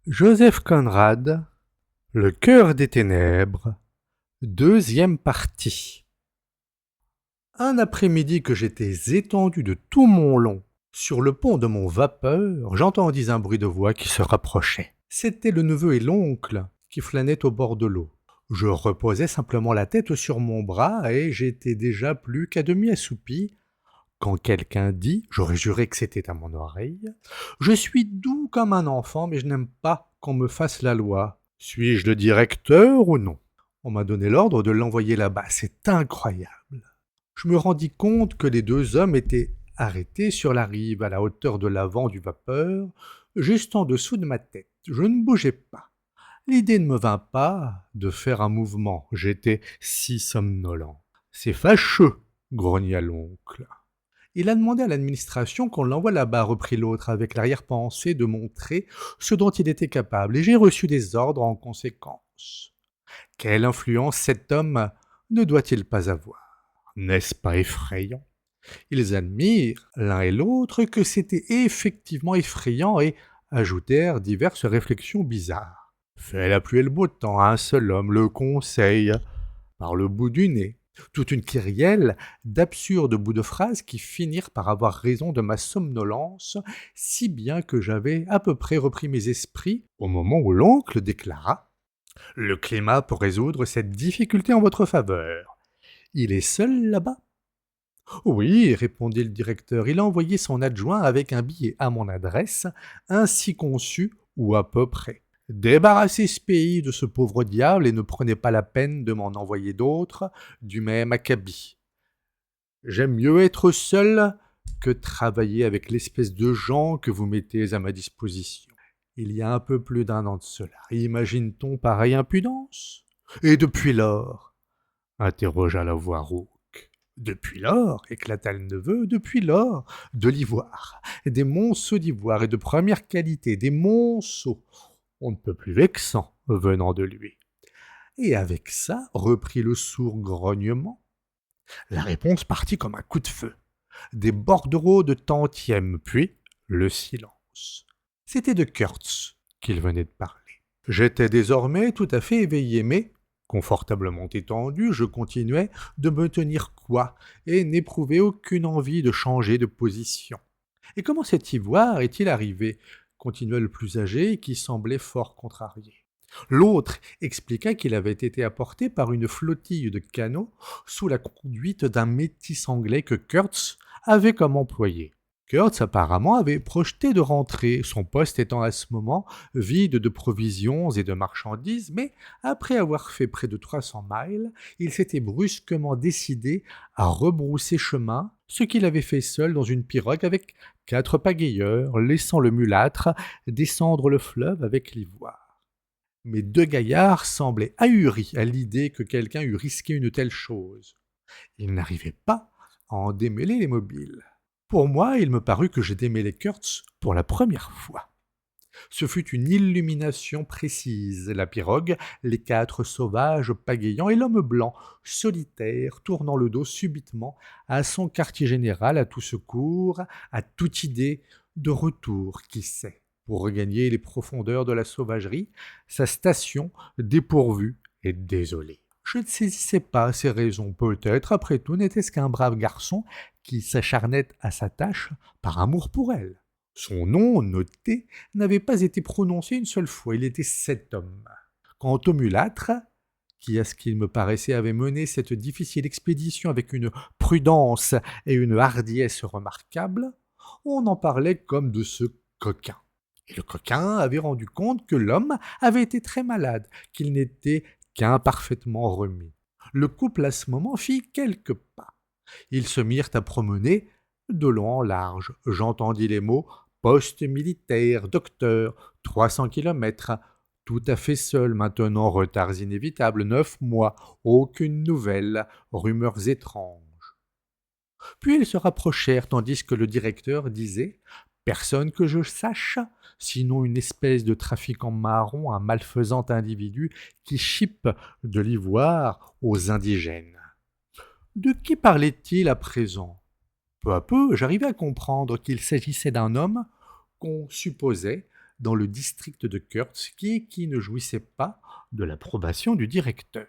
Joseph Conrad, Le cœur des ténèbres, deuxième partie. Un après-midi que j'étais étendu de tout mon long sur le pont de mon vapeur, j'entendis un bruit de voix qui se rapprochait. C'étaient le neveu et l'oncle qui flânaient au bord de l'eau. Je reposais simplement la tête sur mon bras et j'étais déjà plus qu'à demi assoupi quand quelqu'un dit, j'aurais juré que c'était à mon oreille, « Je suis doux comme un enfant, mais je n'aime pas qu'on me fasse la loi. Suis-je le directeur ou non ?» On m'a donné l'ordre de l'envoyer là-bas. C'est incroyable. Je me rendis compte que les deux hommes étaient arrêtés sur la rive, à la hauteur de l'avant du vapeur, juste en dessous de ma tête. Je ne bougeais pas. L'idée ne me vint pas de faire un mouvement. J'étais si somnolent. « C'est fâcheux !» grogna l'oncle. Il a demandé à l'administration qu'on l'envoie là-bas, reprit l'autre, avec l'arrière-pensée de montrer ce dont il était capable, et j'ai reçu des ordres en conséquence. Quelle influence cet homme ne doit-il pas avoir? N'est-ce pas effrayant? Ils admirent, l'un et l'autre, que c'était effectivement effrayant et ajoutèrent diverses réflexions bizarres. Fait la pluie et le beau temps, un seul homme le conseille par le bout du nez. Toute une kyrielle d'absurdes bouts de phrases qui finirent par avoir raison de ma somnolence, si bien que j'avais à peu près repris mes esprits au moment où l'oncle déclara « Le climat pour résoudre cette difficulté en votre faveur. Il est seul là-bas ?» « Oui, » répondit le directeur, il a envoyé son adjoint avec un billet à mon adresse, ainsi conçu, ou à peu près. Débarrassez ce pays de ce pauvre diable et ne prenez pas la peine de m'en envoyer d'autres du même acabit. J'aime mieux être seul que travailler avec l'espèce de gens que vous mettez à ma disposition. Il y a un peu plus d'un an de cela, imagine-t-on pareille impudence? Et depuis lors? Interrogea la voix rauque. Depuis lors, éclata le neveu, depuis lors, de l'ivoire, des monceaux d'ivoire et de première qualité, des monceaux, on ne peut plus vexant venant de lui. Et avec ça, reprit le sourd grognement, la réponse partit comme un coup de feu. Des bordereaux de tantième, puis le silence. C'était de Kurtz qu'il venait de parler. J'étais désormais tout à fait éveillé, mais, confortablement étendu, je continuais de me tenir coi et n'éprouvais aucune envie de changer de position. Et comment cet ivoire est-il arrivé? Continua le plus âgé, qui semblait fort contrarié. L'autre expliqua qu'il avait été apporté par une flottille de canots sous la conduite d'un métis anglais que Kurtz avait comme employé. Kurtz apparemment avait projeté de rentrer, son poste étant à ce moment vide de provisions et de marchandises, mais après avoir fait près de 300 miles, il s'était brusquement décidé à rebrousser chemin, ce qu'il avait fait seul dans une pirogue avec 4 pagayeurs, laissant le mulâtre descendre le fleuve avec l'ivoire. Mais 2 gaillards semblaient ahuris à l'idée que quelqu'un eût risqué une telle chose. Ils n'arrivaient pas à en démêler les mobiles. Pour moi, il me parut que j'ai démêlé Kurtz pour la première fois. Ce fut une illumination précise, la pirogue, les 4 sauvages pagayant et l'homme blanc, solitaire, tournant le dos subitement à son quartier général, à tout secours, à toute idée de retour, qui sait, pour regagner les profondeurs de la sauvagerie, sa station dépourvue et désolée. Je ne saisissais pas ces raisons, peut-être, après tout, n'était-ce qu'un brave garçon qui s'acharnait à sa tâche par amour pour elle. Son nom, noté, n'avait pas été prononcé une seule fois, il était cet homme. Quant au mulâtre, qui, à ce qu'il me paraissait, avait mené cette difficile expédition avec une prudence et une hardiesse remarquables, on en parlait comme de ce coquin. Et le coquin avait rendu compte que l'homme avait été très malade, qu'il n'était qu'imparfaitement remis. Le couple à ce moment fit quelques pas. Ils se mirent à promener de long en large. J'entendis les mots « poste militaire, docteur, 300 kilomètres », tout à fait seul maintenant, retards inévitables, 9 mois, aucune nouvelle, rumeurs étranges. Puis ils se rapprochèrent, tandis que le directeur disait « Personne que je sache, sinon une espèce de trafiquant marron, un malfaisant individu qui chipe de l'ivoire aux indigènes. » De qui parlait-il à présent? Peu à peu, j'arrivai à comprendre qu'il s'agissait d'un homme qu'on supposait dans le district de Kurtski qui ne jouissait pas de l'approbation du directeur.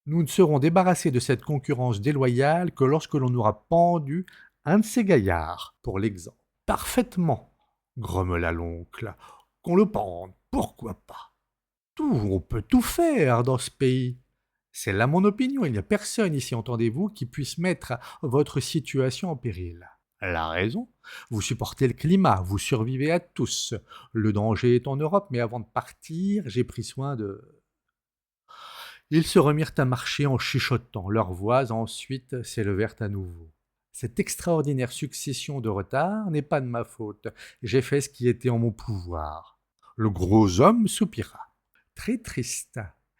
Nous ne serons débarrassés de cette concurrence déloyale que lorsque l'on aura pendu un de ces gaillards, pour l'exemple. Parfaitement, grommela l'oncle. Qu'on le pende, pourquoi pas? On peut tout faire dans ce pays. C'est là mon opinion, il n'y a personne ici, entendez-vous, qui puisse mettre votre situation en péril. La raison, vous supportez le climat, vous survivez à tous. Le danger est en Europe, mais avant de partir, j'ai pris soin de... Ils se remirent à marcher en chuchotant, leurs voix ensuite s'élevèrent à nouveau. Cette extraordinaire succession de retards n'est pas de ma faute, j'ai fait ce qui était en mon pouvoir. Le gros homme soupira. Très triste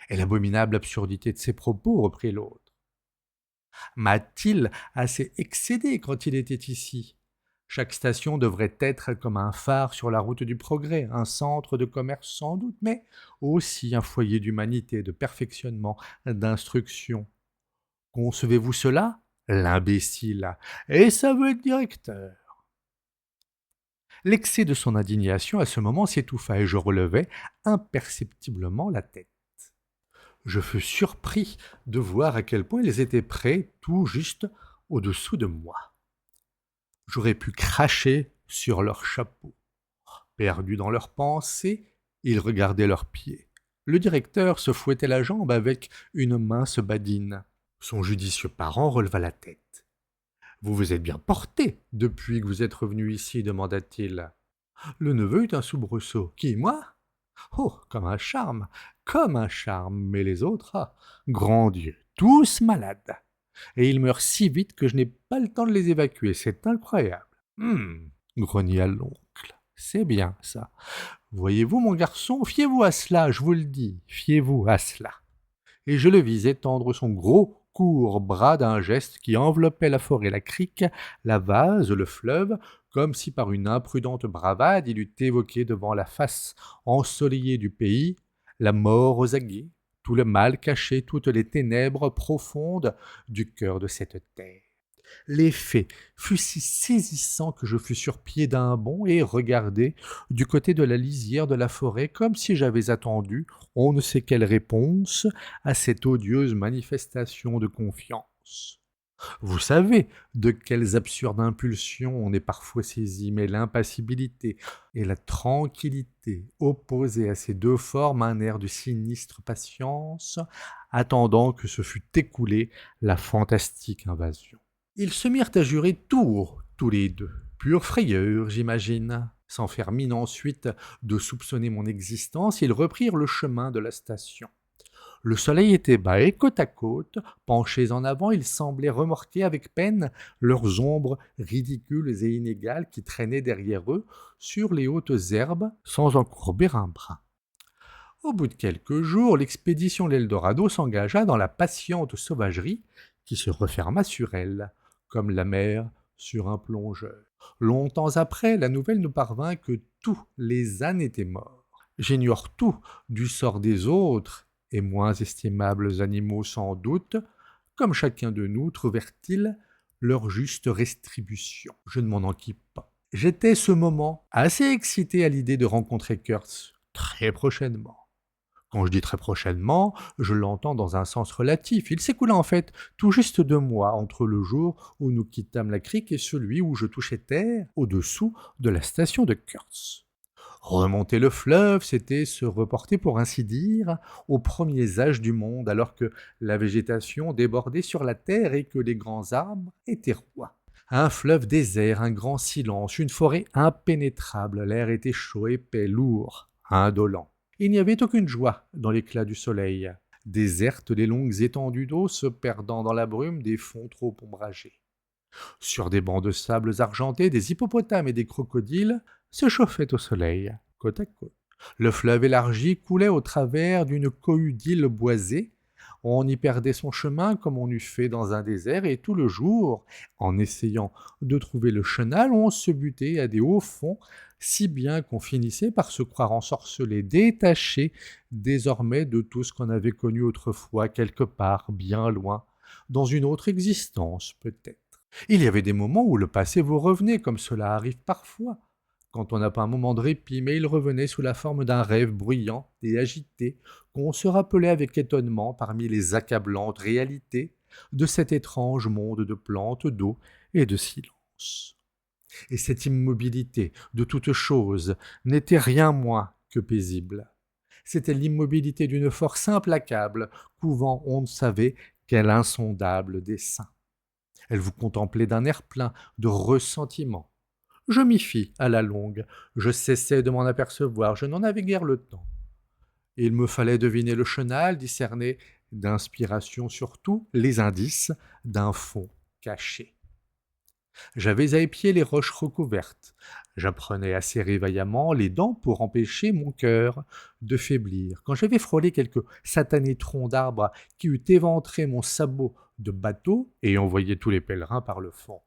est l'abominable absurdité de ses propos, reprit l'autre. M'a-t-il assez excédé quand il était ici? Chaque station devrait être comme un phare sur la route du progrès, un centre de commerce sans doute, mais aussi un foyer d'humanité, de perfectionnement, d'instruction. Concevez-vous cela? L'imbécile. Et ça veut être directeur. L'excès de son indignation à ce moment s'étouffa et je relevai imperceptiblement la tête. Je fus surpris de voir à quel point ils étaient près, tout juste au-dessous de moi. J'aurais pu cracher sur leurs chapeaux. Perdus dans leurs pensées, ils regardaient leurs pieds. Le directeur se fouettait la jambe avec une mince badine. Son judicieux parent releva la tête. « Vous vous êtes bien porté depuis que vous êtes revenu ici, demanda-t-il. Le neveu eut un soubresaut. « Qui, moi ? Oh, comme un charme, mais les autres, ah, grand Dieu, tous malades. Et ils meurent si vite que je n'ai pas le temps de les évacuer, c'est incroyable. Grogna l'oncle, c'est bien ça. Voyez-vous, mon garçon, fiez-vous à cela, je vous le dis, fiez-vous à cela. » Et je le vis étendre son gros, court bras d'un geste qui enveloppait la forêt, la crique, la vase, le fleuve, comme si par une imprudente bravade il eût évoqué devant la face ensoleillée du pays la mort aux aguets, tout le mal caché, toutes les ténèbres profondes du cœur de cette terre. L'effet fut si saisissant que je fus sur pied d'un bond et regardai du côté de la lisière de la forêt comme si j'avais attendu on ne sait quelle réponse à cette odieuse manifestation de confiance. Vous savez de quelles absurdes impulsions on est parfois saisi, mais l'impassibilité et la tranquillité opposaient à ces deux formes un air de sinistre patience, attendant que se fût écoulée la fantastique invasion. Ils se mirent à jurer tout haut, tous les deux. Pure frayeur, j'imagine. Sans faire mine ensuite de soupçonner mon existence, ils reprirent le chemin de la station. Le soleil était bas et côte à côte, penchés en avant, ils semblaient remorquer avec peine leurs ombres ridicules et inégales qui traînaient derrière eux sur les hautes herbes sans en courber un brin. Au bout de quelques jours, l'expédition l'Eldorado s'engagea dans la patiente sauvagerie qui se referma sur elle, comme la mer sur un plongeur. Longtemps après, la nouvelle nous parvint que tous les ânes étaient morts. J'ignore tout du sort des autres et moins estimables animaux sans doute, comme chacun de nous trouvèrent-ils leur juste rétribution. Je ne m'en enquis pas. J'étais ce moment assez excité à l'idée de rencontrer Kurtz très prochainement. Quand je dis très prochainement, je l'entends dans un sens relatif. Il s'écoula en fait tout juste 2 mois entre le jour où nous quittâmes la crique et celui où je touchais terre au-dessous de la station de Kurtz. Remonter le fleuve, c'était se reporter, pour ainsi dire, aux premiers âges du monde, alors que la végétation débordait sur la terre et que les grands arbres étaient rois. Un fleuve désert, un grand silence, une forêt impénétrable, l'air était chaud, épais, lourd, indolent. Il n'y avait aucune joie dans l'éclat du soleil. Désertes les longues étendues d'eau se perdant dans la brume des fonds trop ombragés. Sur des bancs de sable argentés, des hippopotames et des crocodiles se chauffaient au soleil, côte à côte. Le fleuve élargi coulait au travers d'une cohue d'îles boisées. On y perdait son chemin comme on eût fait dans un désert, et tout le jour, en essayant de trouver le chenal, on se butait à des hauts fonds, si bien qu'on finissait par se croire ensorcelé, détaché désormais de tout ce qu'on avait connu autrefois, quelque part, bien loin, dans une autre existence peut-être. Il y avait des moments où le passé vous revenait, comme cela arrive parfois, quand on n'a pas un moment de répit, mais il revenait sous la forme d'un rêve bruyant et agité, qu'on se rappelait avec étonnement parmi les accablantes réalités de cet étrange monde de plantes, d'eau et de silence. Et cette immobilité de toute chose n'était rien moins que paisible. C'était l'immobilité d'une force implacable, couvant on ne savait quel insondable dessein. Elle vous contemplait d'un air plein de ressentiment. Je m'y fis à la longue, je cessai de m'en apercevoir, je n'en avais guère le temps. Il me fallait deviner le chenal, discerner d'inspiration surtout les indices d'un fond caché. J'avais à épier les roches recouvertes. J'apprenais à serrer vaillamment les dents pour empêcher mon cœur de faiblir. Quand j'avais frôlé quelques satanés troncs d'arbres qui eût éventré mon sabot de bateau et envoyé tous les pèlerins par le fond.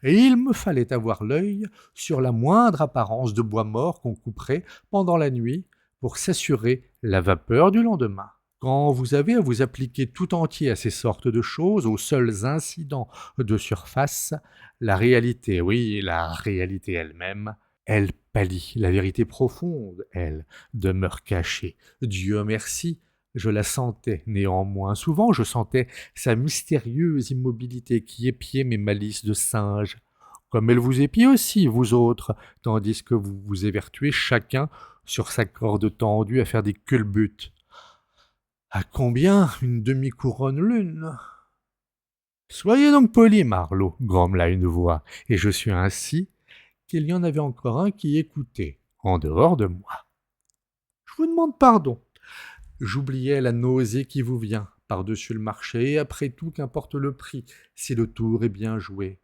Et il me fallait avoir l'œil sur la moindre apparence de bois mort qu'on couperait pendant la nuit pour s'assurer la vapeur du lendemain. Quand vous avez à vous appliquer tout entier à ces sortes de choses, aux seuls incidents de surface, la réalité, oui, la réalité elle-même, elle pâlit. La vérité profonde, elle, demeure cachée. Dieu merci, je la sentais néanmoins. Souvent, je sentais sa mystérieuse immobilité qui épiait mes malices de singe, comme elle vous épie aussi, vous autres, tandis que vous vous évertuez chacun sur sa corde tendue à faire des culbutes. À combien une demi-couronne l'une? Soyez donc poli, Marlot, grommela une voix, et je sus ainsi qu'il y en avait encore un qui écoutait, en dehors de moi. Je vous demande pardon. J'oubliais la nausée qui vous vient par-dessus le marché, et après tout, qu'importe le prix, si le tour est bien joué.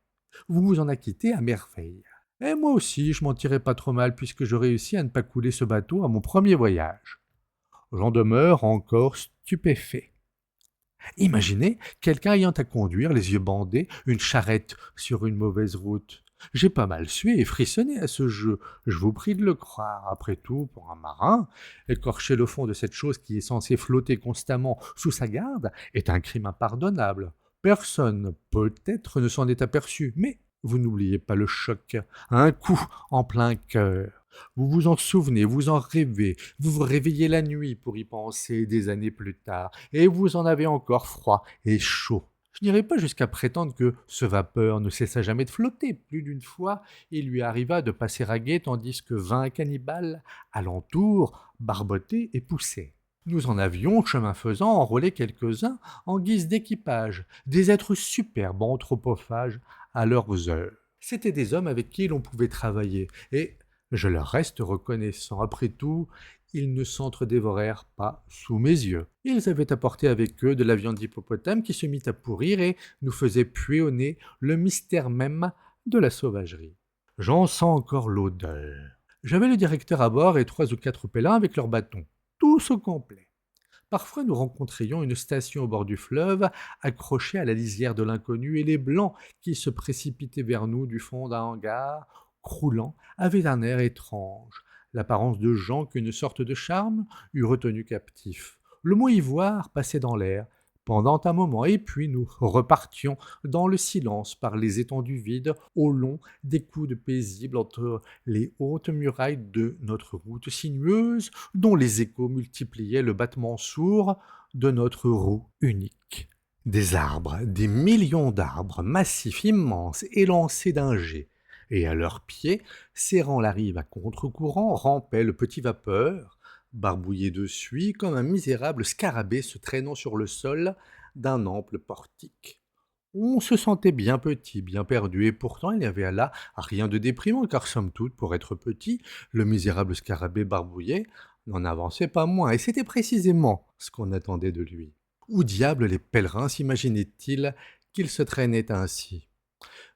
Vous vous en acquittez à merveille. Et moi aussi, je m'en tirais pas trop mal, puisque je réussis à ne pas couler ce bateau à mon premier voyage. J'en demeure encore stupéfait. Imaginez quelqu'un ayant à conduire, les yeux bandés, une charrette sur une mauvaise route. J'ai pas mal sué et frissonné à ce jeu, je vous prie de le croire. Après tout, pour un marin, écorcher le fond de cette chose qui est censée flotter constamment sous sa garde est un crime impardonnable. Personne, peut-être, ne s'en est aperçu, mais vous n'oubliez pas le choc, un coup en plein cœur. Vous vous en souvenez, vous en rêvez, vous vous réveillez la nuit pour y penser des années plus tard, et vous en avez encore froid et chaud. Je n'irai pas jusqu'à prétendre que ce vapeur ne cessa jamais de flotter. Plus d'une fois, il lui arriva de passer à guet tandis que 20 cannibales, alentour, barbotaient et poussaient. Nous en avions, chemin faisant, enrôlé quelques-uns en guise d'équipage, des êtres superbes anthropophages à leurs heures. C'étaient des hommes avec qui l'on pouvait travailler, et je leur reste reconnaissant. Après tout, ils ne s'entre-dévorèrent pas sous mes yeux. Ils avaient apporté avec eux de la viande d'hippopotame qui se mit à pourrir et nous faisait puer au nez le mystère même de la sauvagerie. J'en sens encore l'odeur. J'avais le directeur à bord et 3 ou 4 pèlerins avec leurs bâtons, tous au complet. Parfois nous rencontrions une station au bord du fleuve, accrochée à la lisière de l'inconnu, et les blancs qui se précipitaient vers nous du fond d'un hangar, croulant, avaient un air étrange, l'apparence de gens qu'une sorte de charme eût retenus captifs. Le mot ivoire passait dans l'air pendant un moment, et puis nous repartions dans le silence par les étendues vides, au long des coudes paisibles entre les hautes murailles de notre route sinueuse, dont les échos multipliaient le battement sourd de notre roue unique. Des arbres, des millions d'arbres, massifs, immenses, élancés d'un jet, et à leurs pieds, serrant la rive à contre-courant, rampait le petit vapeur, barbouillé de suie comme un misérable scarabée se traînant sur le sol d'un ample portique. On se sentait bien petit, bien perdu, et pourtant il n'y avait là rien de déprimant, car somme toute, pour être petit, le misérable scarabée barbouillé n'en avançait pas moins, et c'était précisément ce qu'on attendait de lui. Où diable les pèlerins s'imaginaient-ils qu'ils se traînaient ainsi?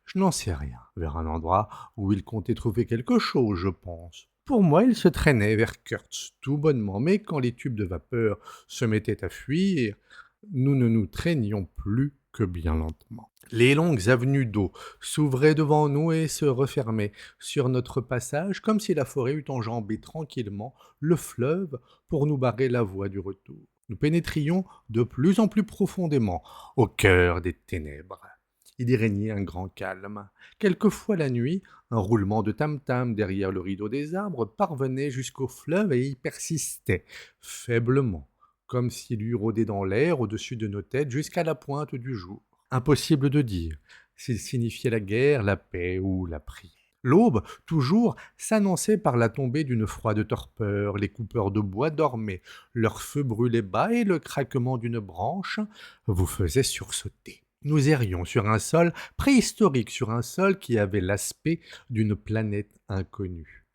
Je n'en sais rien, vers un endroit où ils comptaient trouver quelque chose, je pense. Pour moi, ils se traînaient vers Kurtz, tout bonnement, mais quand les tubes de vapeur se mettaient à fuir, nous ne nous traînions plus que bien lentement. Les longues avenues d'eau s'ouvraient devant nous et se refermaient sur notre passage, comme si la forêt eût enjambé tranquillement le fleuve pour nous barrer la voie du retour. Nous pénétrions de plus en plus profondément au cœur des ténèbres. Il y régnait un grand calme. Quelquefois la nuit, un roulement de tam-tam derrière le rideau des arbres parvenait jusqu'au fleuve et y persistait, faiblement, comme s'il eût rôdé dans l'air au-dessus de nos têtes jusqu'à la pointe du jour. Impossible de dire s'il signifiait la guerre, la paix ou la prière. L'aube, toujours, s'annonçait par la tombée d'une froide torpeur. Les coupeurs de bois dormaient, leur feu brûlait bas et le craquement d'une branche vous faisait sursauter. Nous errions sur un sol préhistorique, sur un sol qui avait l'aspect d'une planète inconnue.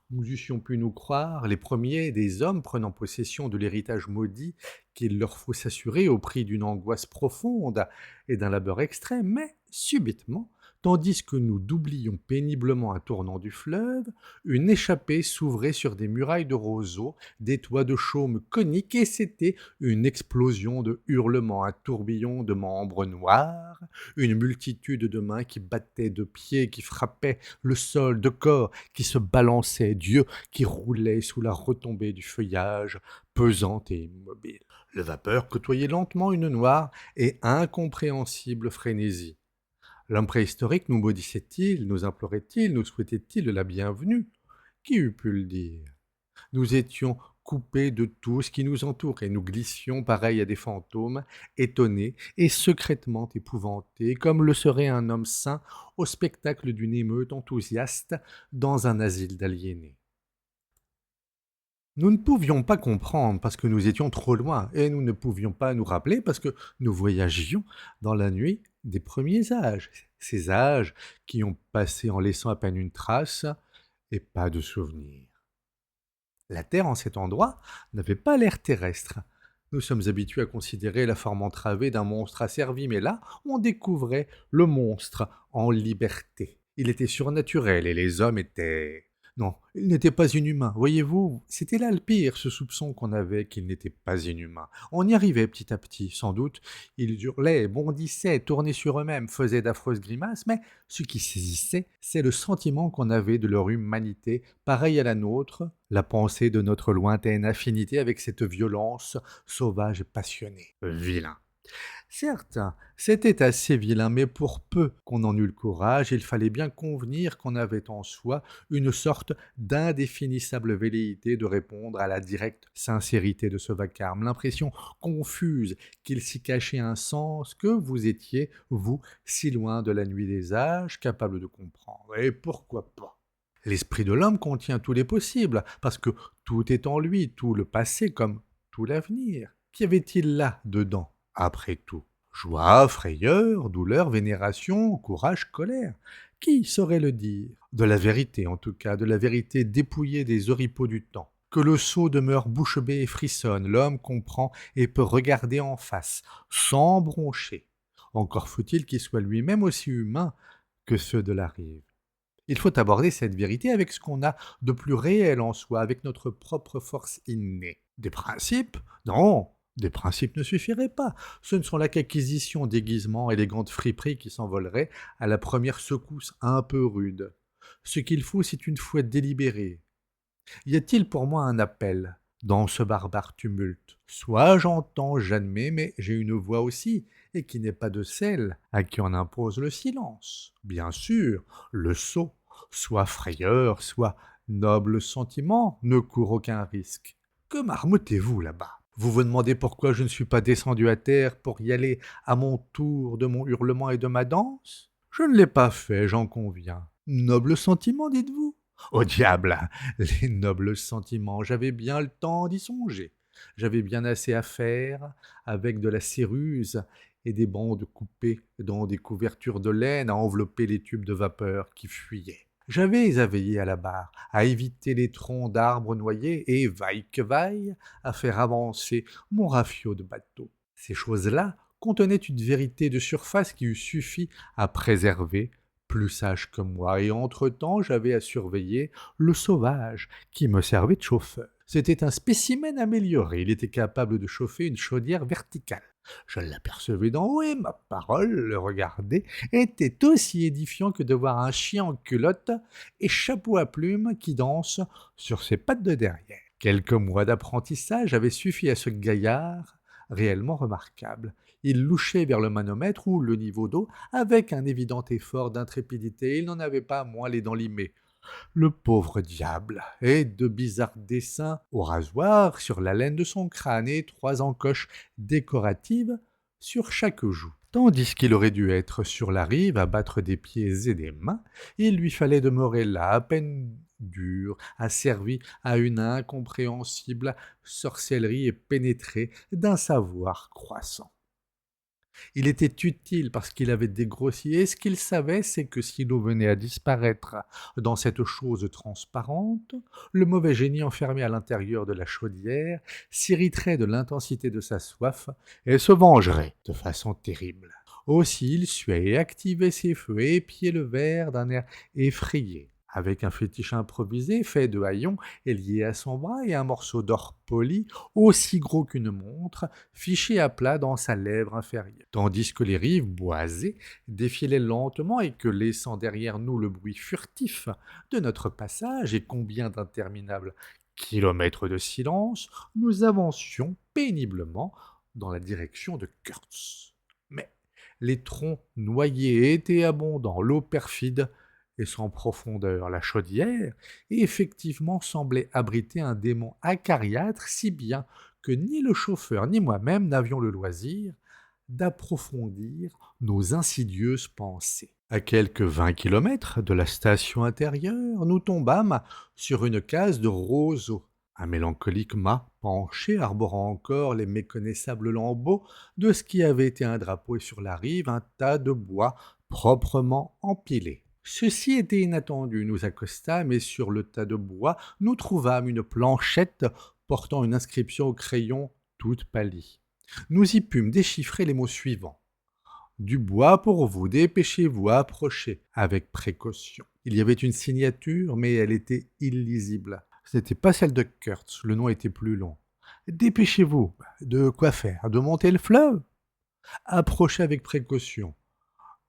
Nous eussions pu nous croire les premiers des hommes prenant possession de l'héritage maudit qu'il leur faut s'assurer au prix d'une angoisse profonde et d'un labeur extrême, mais subitement, tandis que nous doublions péniblement un tournant du fleuve, une échappée s'ouvrait sur des murailles de roseaux, des toits de chaume coniques, et c'était une explosion de hurlements, un tourbillon de membres noirs, une multitude de mains qui battaient, de pieds qui frappaient le sol, de corps qui se balançaient, d'yeux qui roulaient sous la retombée du feuillage, pesante et immobile. Le vapeur côtoyait lentement une noire et incompréhensible frénésie. L'homme préhistorique nous maudissait-il, nous implorait-il, nous souhaitait-il la bienvenue? Qui eût pu le dire? Nous étions coupés de tout ce qui nous entourait, nous glissions pareils à des fantômes, étonnés et secrètement épouvantés, comme le serait un homme sain au spectacle d'une émeute enthousiaste dans un asile d'aliénés. Nous ne pouvions pas comprendre parce que nous étions trop loin, et nous ne pouvions pas nous rappeler parce que nous voyagions dans la nuit des premiers âges, ces âges qui ont passé en laissant à peine une trace et pas de souvenir. La Terre en cet endroit n'avait pas l'air terrestre. Nous sommes habitués à considérer la forme entravée d'un monstre asservi, mais là, on découvrait le monstre en liberté. Il était surnaturel et les hommes étaient... Non, il n'était pas inhumain. Voyez-vous, c'était là le pire, ce soupçon qu'on avait qu'il n'était pas inhumain. On y arrivait petit à petit, sans doute. Ils hurlaient, bondissaient, tournaient sur eux-mêmes, faisaient d'affreuses grimaces, mais ce qui saisissait, c'est le sentiment qu'on avait de leur humanité, pareille à la nôtre, la pensée de notre lointaine affinité avec cette violence sauvage et passionnée. Vilain. Certes, c'était assez vilain, mais pour peu qu'on en eût le courage, il fallait bien convenir qu'on avait en soi une sorte d'indéfinissable velléité de répondre à la directe sincérité de ce vacarme, l'impression confuse qu'il s'y cachait un sens que vous étiez, vous, si loin de la nuit des âges, capable de comprendre. Et pourquoi pas? L'esprit de l'homme contient tous les possibles, parce que tout est en lui, tout le passé comme tout l'avenir. Qu'y avait-il là dedans, après tout? Joie, frayeur, douleur, vénération, courage, colère. Qui saurait le dire? De la vérité, en tout cas, de la vérité dépouillée des oripeaux du temps. Que le sot demeure bouche bée et frissonne, l'homme comprend et peut regarder en face, sans broncher. Encore faut-il qu'il soit lui-même aussi humain que ceux de la rive. Il faut aborder cette vérité avec ce qu'on a de plus réel en soi, avec notre propre force innée. Des principes? Non, des principes ne suffiraient pas. Ce ne sont là qu'acquisitions, déguisements, élégantes friperies qui s'envoleraient à la première secousse un peu rude. Ce qu'il faut, c'est une foi délibérée. Y a-t-il pour moi un appel dans ce barbare tumulte? Soit j'entends, j'admets, mais j'ai une voix aussi, et qui n'est pas de celle à qui on impose le silence. Bien sûr, le sot, soit frayeur, soit noble sentiment, ne court aucun risque. Que marmottez-vous là-bas? Vous vous demandez pourquoi je ne suis pas descendu à terre pour y aller à mon tour de mon hurlement et de ma danse? Je ne l'ai pas fait, j'en conviens. Noble sentiment, dites-vous? Au diable, les nobles sentiments, j'avais bien le temps d'y songer. J'avais bien assez à faire avec de la céruse et des bandes coupées dans des couvertures de laine à envelopper les tubes de vapeur qui fuyaient. J'avais à veiller à la barre, à éviter les troncs d'arbres noyés et, vaille que vaille, à faire avancer mon rafio de bateau. Ces choses-là contenaient une vérité de surface qui eût suffi à préserver plus sage que moi, et entre-temps j'avais à surveiller le sauvage qui me servait de chauffeur. C'était un spécimen amélioré, il était capable de chauffer une chaudière verticale. Je l'apercevais d'en haut et ma parole, le regarder, était aussi édifiant que de voir un chien en culotte et chapeau à plumes qui danse sur ses pattes de derrière. Quelques mois d'apprentissage avaient suffi à ce gaillard réellement remarquable. Il louchait vers le manomètre ou le niveau d'eau avec un évident effort d'intrépidité. Il n'en avait pas moins les dents limées. Le pauvre diable, et de bizarres dessins au rasoir sur la laine de son crâne et 3 encoches décoratives sur chaque joue. Tandis qu'il aurait dû être sur la rive à battre des pieds et des mains, il lui fallait demeurer là, à peine dur, asservi à une incompréhensible sorcellerie et pénétré d'un savoir croissant. Il était utile parce qu'il avait dégrossi, et ce qu'il savait, c'est que si l'eau venait à disparaître dans cette chose transparente, le mauvais génie enfermé à l'intérieur de la chaudière s'irriterait de l'intensité de sa soif et se vengerait de façon terrible. Aussi il suait et activait ses feux et épiait le verre d'un air effrayé. Avec un fétiche improvisé fait de haillons et lié à son bras et un morceau d'or poli, aussi gros qu'une montre, fiché à plat dans sa lèvre inférieure. Tandis que les rives boisées défilaient lentement et que, laissant derrière nous le bruit furtif de notre passage et combien d'interminables kilomètres de silence, nous avancions péniblement dans la direction de Kurtz. Mais les troncs noyés étaient abondants, l'eau perfide et sans profondeur. La chaudière, effectivement, semblait abriter un démon acariâtre, si bien que ni le chauffeur ni moi-même n'avions le loisir d'approfondir nos insidieuses pensées. À quelques 20 kilomètres de la station intérieure, nous tombâmes sur une case de roseaux. Un mélancolique mât penché, arborant encore les méconnaissables lambeaux de ce qui avait été un drapeau, et sur la rive un tas de bois proprement empilés. Ceci était inattendu. Nous accostâmes et sur le tas de bois, nous trouvâmes une planchette portant une inscription au crayon toute pâlie. Nous y pûmes déchiffrer les mots suivants. Du bois pour vous, dépêchez-vous, approchez, avec précaution. Il y avait une signature, mais elle était illisible. Ce n'était pas celle de Kurtz, le nom était plus long. Dépêchez-vous. De quoi faire? De monter le fleuve? Approchez avec précaution.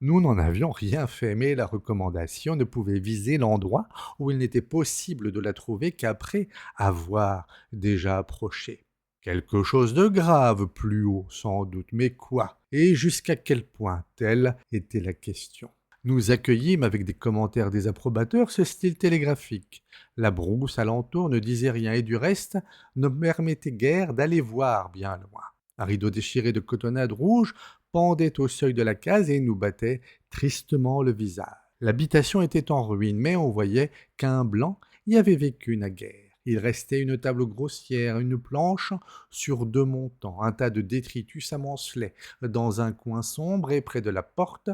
Nous n'en avions rien fait, mais la recommandation ne pouvait viser l'endroit où il n'était possible de la trouver qu'après avoir déjà approché. Quelque chose de grave plus haut, sans doute, mais quoi? Et jusqu'à quel point? Telle était la question. Nous accueillîmes avec des commentaires désapprobateurs ce style télégraphique. La brousse alentour ne disait rien, et du reste ne permettait guère d'aller voir bien loin. Un rideau déchiré de cotonnade rouge pendait au seuil de la case et nous battait tristement le visage. L'habitation était en ruine, mais on voyait qu'un blanc y avait vécu naguère. Il restait une table grossière, une planche sur 2 montants, un tas de détritus s'amoncelait dans un coin sombre, et près de la porte,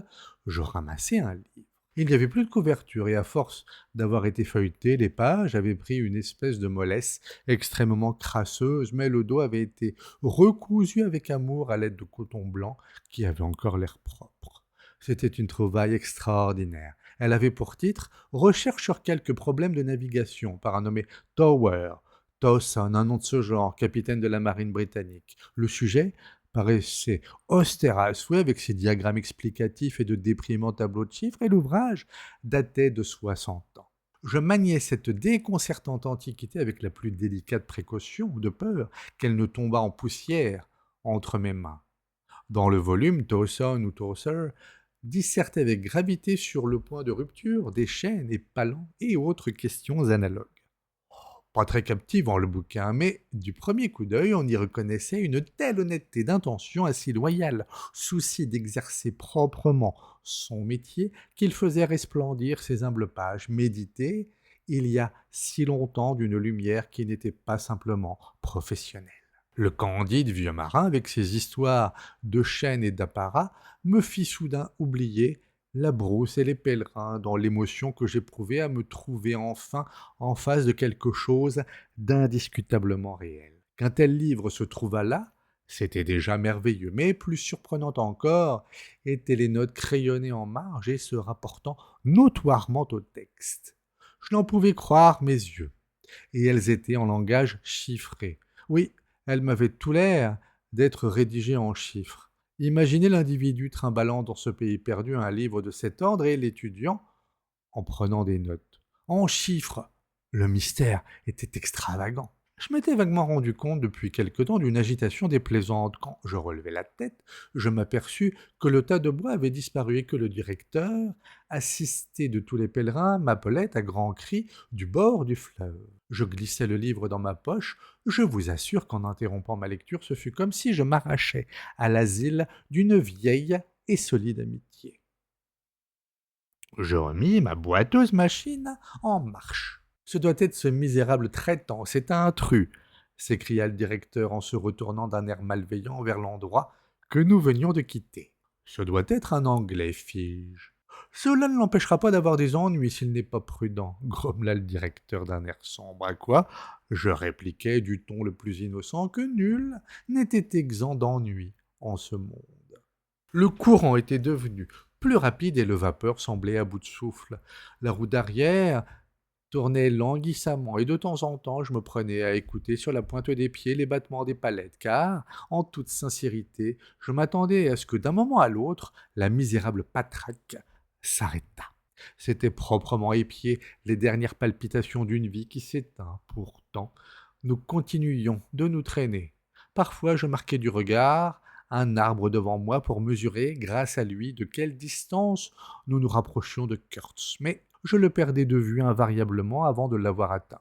je ramassai un livre. Il n'y avait plus de couverture, et à force d'avoir été feuilleté, les pages avaient pris une espèce de mollesse extrêmement crasseuse, mais le dos avait été recousu avec amour à l'aide de coton blanc qui avait encore l'air propre. C'était une trouvaille extraordinaire. Elle avait pour titre « Recherche sur quelques problèmes de navigation » par un nommé Tower, Towson, un nom de ce genre, capitaine de la marine britannique. Le sujet paraissait austère à souhait avec ses diagrammes explicatifs et de déprimants tableaux de chiffres, et l'ouvrage datait de 60 ans. Je maniai cette déconcertante antiquité avec la plus délicate précaution, de peur qu'elle ne tombât en poussière entre mes mains. Dans le volume, Towson ou Towser dissertait avec gravité sur le point de rupture des chaînes et palans et autres questions analogues. Pas très captivant le bouquin, mais du premier coup d'œil, on y reconnaissait une telle honnêteté d'intention, assez loyale, souci d'exercer proprement son métier, qu'il faisait resplendir ses humbles pages, méditées il y a si longtemps d'une lumière qui n'était pas simplement professionnelle. Le candide vieux marin, avec ses histoires de chaînes et d'apparat, me fit soudain oublier la brousse et les pèlerins dans l'émotion que j'éprouvais à me trouver enfin en face de quelque chose d'indiscutablement réel. Qu'un tel livre se trouvât là, c'était déjà merveilleux, mais plus surprenant encore étaient les notes crayonnées en marge et se rapportant notoirement au texte. Je n'en pouvais croire mes yeux, et elles étaient en langage chiffré. Oui, elles m'avaient tout l'air d'être rédigées en chiffres. Imaginez l'individu trimballant dans ce pays perdu un livre de cet ordre et l'étudiant en prenant des notes. En chiffres, le mystère était extravagant. Je m'étais vaguement rendu compte depuis quelque temps d'une agitation déplaisante. Quand je relevai la tête, je m'aperçus que le tas de bois avait disparu et que le directeur, assisté de tous les pèlerins, m'appelait à grands cris du bord du fleuve. Je glissai le livre dans ma poche. Je vous assure qu'en interrompant ma lecture, ce fut comme si je m'arrachais à l'asile d'une vieille et solide amitié. Je remis ma boiteuse machine en marche. Ce doit être ce misérable traitant, c'est un intrus, s'écria le directeur en se retournant d'un air malveillant vers l'endroit que nous venions de quitter. Ce doit être un Anglais, fis-je. Cela ne l'empêchera pas d'avoir des ennuis s'il n'est pas prudent, grommela le directeur d'un air sombre. À quoi je répliquai du ton le plus innocent que nul n'était exempt d'ennuis en ce monde. Le courant était devenu plus rapide et le vapeur semblait à bout de souffle. La roue d'arrière tournait languissamment et de temps en temps je me prenais à écouter sur la pointe des pieds les battements des palettes, car, en toute sincérité, je m'attendais à ce que d'un moment à l'autre, la misérable patraque s'arrêtât. C'était proprement épier les dernières palpitations d'une vie qui s'éteint. Pourtant, nous continuions de nous traîner. Parfois je marquais du regard un arbre devant moi pour mesurer, grâce à lui, de quelle distance nous nous rapprochions de Kurtz, mais je le perdais de vue invariablement avant de l'avoir atteint.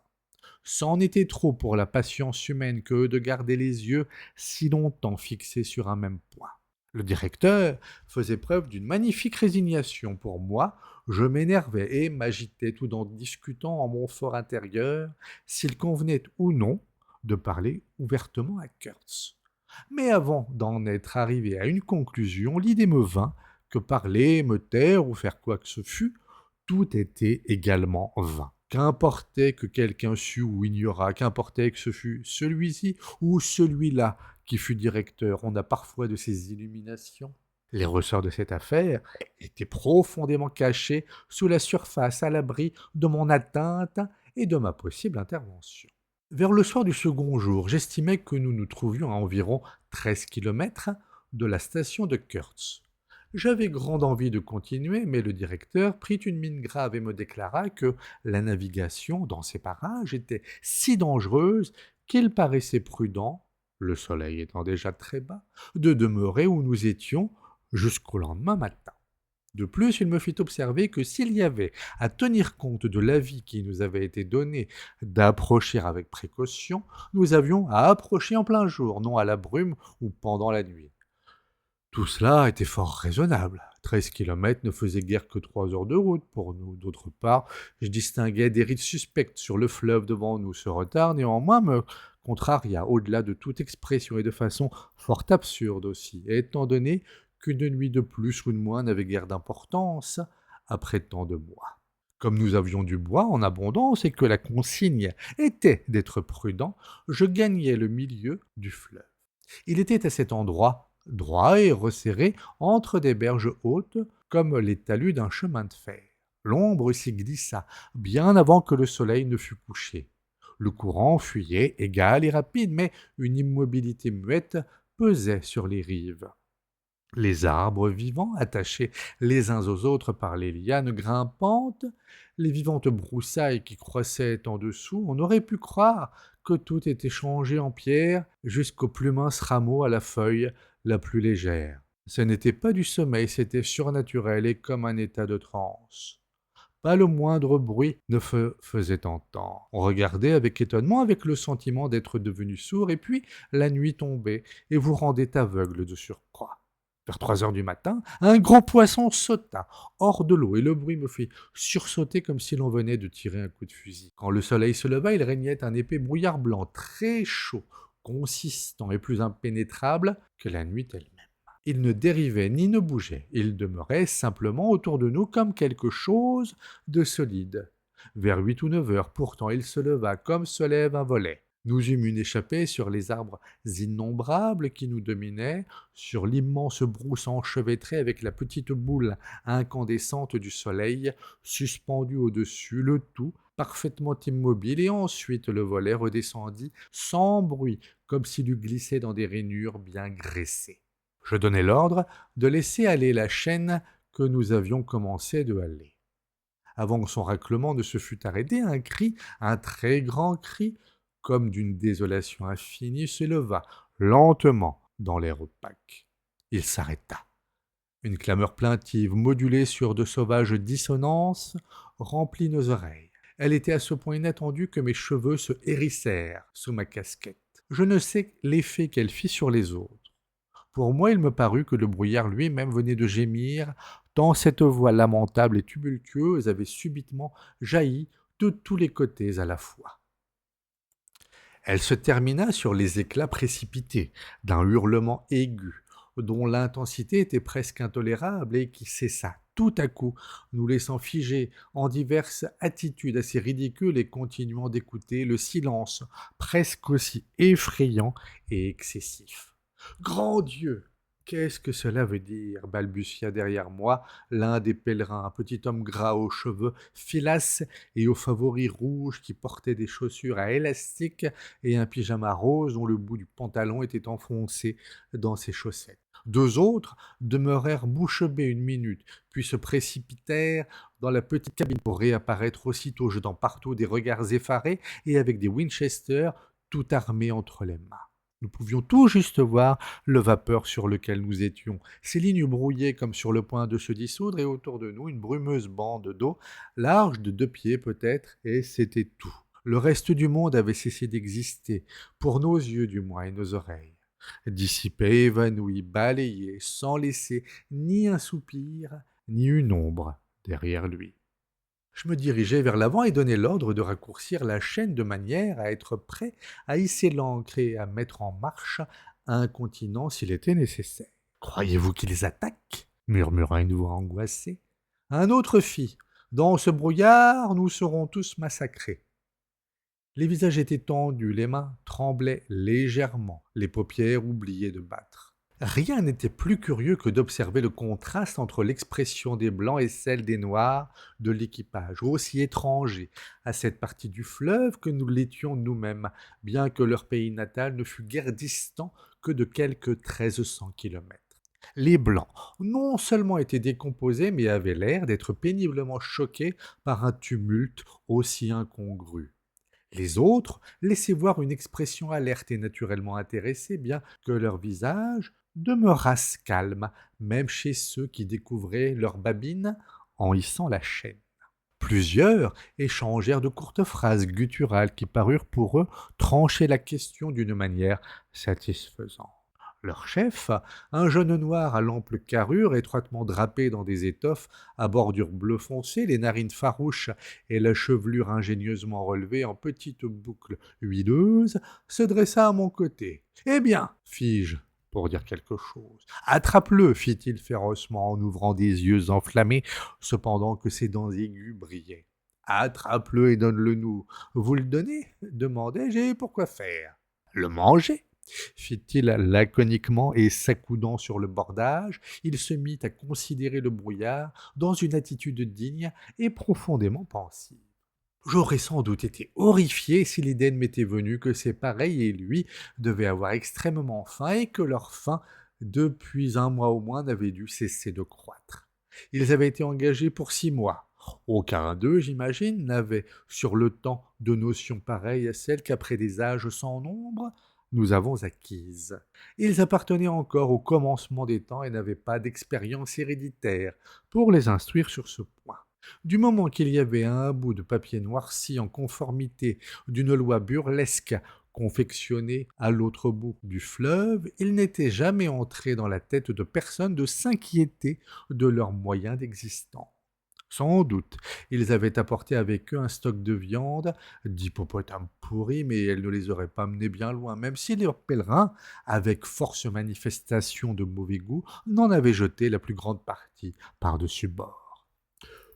C'en était trop pour la patience humaine que de garder les yeux si longtemps fixés sur un même point. Le directeur faisait preuve d'une magnifique résignation. Pour moi, je m'énervais et m'agitais tout en discutant en mon fort intérieur s'il convenait ou non de parler ouvertement à Kurtz. Mais avant d'en être arrivé à une conclusion, l'idée me vint que parler, me taire ou faire quoi que ce fût, tout était également vain. Qu'importait que quelqu'un sût ou ignorât, qu'importait que ce fût celui-ci ou celui-là qui fut directeur, on a parfois de ces illuminations. Les ressorts de cette affaire étaient profondément cachés sous la surface, à l'abri de mon atteinte et de ma possible intervention. Vers le soir du second jour, j'estimais que nous nous trouvions à environ 13 kilomètres de la station de Kurtz. J'avais grande envie de continuer, mais le directeur prit une mine grave et me déclara que la navigation dans ces parages était si dangereuse qu'il paraissait prudent, le soleil étant déjà très bas, de demeurer où nous étions jusqu'au lendemain matin. De plus, il me fit observer que s'il y avait à tenir compte de l'avis qui nous avait été donné d'approcher avec précaution, nous avions à approcher en plein jour, non à la brume ou pendant la nuit. Tout cela était fort raisonnable. 13 kilomètres ne faisaient guère que 3 heures de route pour nous. D'autre part, je distinguais des rites suspectes sur le fleuve devant nous. Ce retard, néanmoins, me contraria au-delà de toute expression et de façon fort absurde aussi, étant donné qu'une nuit de plus ou de moins n'avait guère d'importance après tant de mois. Comme nous avions du bois en abondance et que la consigne était d'être prudent, je gagnai le milieu du fleuve. Il était à cet endroit droit et resserré entre des berges hautes comme les talus d'un chemin de fer. L'ombre s'y glissa bien avant que le soleil ne fût couché. Le courant fuyait égal et rapide, mais une immobilité muette pesait sur les rives. Les arbres vivants, attachés les uns aux autres par les lianes grimpantes, les vivantes broussailles qui croissaient en dessous, on aurait pu croire que tout était changé en pierre jusqu'au plus mince rameau à la feuille la plus légère. Ce n'était pas du sommeil, c'était surnaturel et comme un état de transe. Pas le moindre bruit ne faisait entendre. On regardait avec étonnement, avec le sentiment d'être devenu sourd, et puis la nuit tombait et vous rendait aveugle de surcroît. Vers 3 heures du matin, un gros poisson sauta hors de l'eau et le bruit me fit sursauter comme si l'on venait de tirer un coup de fusil. Quand le soleil se leva, il régnait un épais brouillard blanc très chaud, consistant et plus impénétrable que la nuit elle-même. Il ne dérivait ni ne bougeait, il demeurait simplement autour de nous comme quelque chose de solide. Vers 8 ou 9 heures, pourtant, il se leva comme se lève un volet. Nous eûmes une échappée sur les arbres innombrables qui nous dominaient, sur l'immense brousse enchevêtrée avec la petite boule incandescente du soleil suspendue au-dessus, le tout parfaitement immobile, et ensuite le volet redescendit sans bruit, comme s'il eût glissé dans des rainures bien graissées. Je donnai l'ordre de laisser aller la chaîne que nous avions commencé de haler. Avant que son raclement ne se fût arrêté, un cri, un très grand cri, comme d'une désolation infinie, s'éleva lentement dans l'air opaque. Il s'arrêta. Une clameur plaintive, modulée sur de sauvages dissonances, remplit nos oreilles. Elle était à ce point inattendue que mes cheveux se hérissèrent sous ma casquette. Je ne sais l'effet qu'elle fit sur les autres. Pour moi, il me parut que le brouillard lui-même venait de gémir, tant cette voix lamentable et tumultueuse avait subitement jailli de tous les côtés à la fois. Elle se termina sur les éclats précipités d'un hurlement aigu, dont l'intensité était presque intolérable et qui cessa tout à coup, nous laissant figés en diverses attitudes assez ridicules et continuant d'écouter le silence presque aussi effrayant et excessif. Grand Dieu! Qu'est-ce que cela veut dire? Balbutia derrière moi l'un des pèlerins, un petit homme gras aux cheveux filasses et aux favoris rouges qui portait des chaussures à élastique et un pyjama rose dont le bout du pantalon était enfoncé dans ses chaussettes. Deux autres demeurèrent bouche bée une minute, puis se précipitèrent dans la petite cabine pour réapparaître aussitôt, jetant partout des regards effarés et avec des Winchester tout armés entre les mains. Nous pouvions tout juste voir le vapeur sur lequel nous étions, ces lignes brouillées comme sur le point de se dissoudre, et autour de nous une brumeuse bande d'eau, large de 2 pieds peut-être, et c'était tout. Le reste du monde avait cessé d'exister, pour nos yeux du moins et nos oreilles. Dissipé, évanoui, balayé, sans laisser ni un soupir, ni une ombre derrière lui. Je me dirigeai vers l'avant et donnai l'ordre de raccourcir la chaîne de manière à être prêt à hisser l'ancre et à mettre en marche incontinent s'il était nécessaire. « Croyez-vous qu'ils attaquent ?» murmura une voix angoissée. Un autre fit. « Dans ce brouillard, nous serons tous massacrés. » Les visages étaient tendus, les mains tremblaient légèrement, les paupières oubliaient de battre. Rien n'était plus curieux que d'observer le contraste entre l'expression des Blancs et celle des Noirs de l'équipage, aussi étrangers à cette partie du fleuve que nous l'étions nous-mêmes, bien que leur pays natal ne fût guère distant que de quelques 1300 kilomètres. Les Blancs non seulement étaient décomposés, mais avaient l'air d'être péniblement choqués par un tumulte aussi incongru. Les autres laissaient voir une expression alerte et naturellement intéressée, bien que leurs visages demeurassent calmes, même chez ceux qui découvraient leur babine en hissant la chaîne. Plusieurs échangèrent de courtes phrases gutturales qui parurent pour eux trancher la question d'une manière satisfaisante. Leur chef, un jeune noir à l'ample carrure, étroitement drapé dans des étoffes à bordure bleu foncé, les narines farouches et la chevelure ingénieusement relevée en petites boucles huileuses, se dressa à mon côté. « Eh bien, fis-je, pour dire quelque chose. « Attrape-le, fit-il férocement en ouvrant des yeux enflammés, cependant que ses dents aiguës brillaient. Attrape-le et donne-le-nous. Vous le donnez? Demandai-je, et pourquoi faire? Le manger? Fit-il laconiquement et s'accoudant sur le bordage, il se mit à considérer le brouillard dans une attitude digne et profondément pensive. J'aurais sans doute été horrifié si l'idée ne m'était venue que ses pareils et lui devaient avoir extrêmement faim et que leur faim, depuis 1 mois au moins, n'avait dû cesser de croître. Ils avaient été engagés pour 6 mois. Aucun d'eux, j'imagine, n'avait sur le temps de notions pareilles à celles qu'après des âges sans nombre, nous avons acquises. Ils appartenaient encore au commencement des temps et n'avaient pas d'expérience héréditaire pour les instruire sur ce point. Du moment qu'il y avait un bout de papier noirci en conformité d'une loi burlesque confectionnée à l'autre bout du fleuve, il n'était jamais entré dans la tête de personne de s'inquiéter de leurs moyens d'existence. Sans doute, ils avaient apporté avec eux un stock de viande, d'hippopotames pourris, mais elle ne les aurait pas menés bien loin, même si les pèlerins, avec force manifestation de mauvais goût, n'en avaient jeté la plus grande partie par-dessus bord.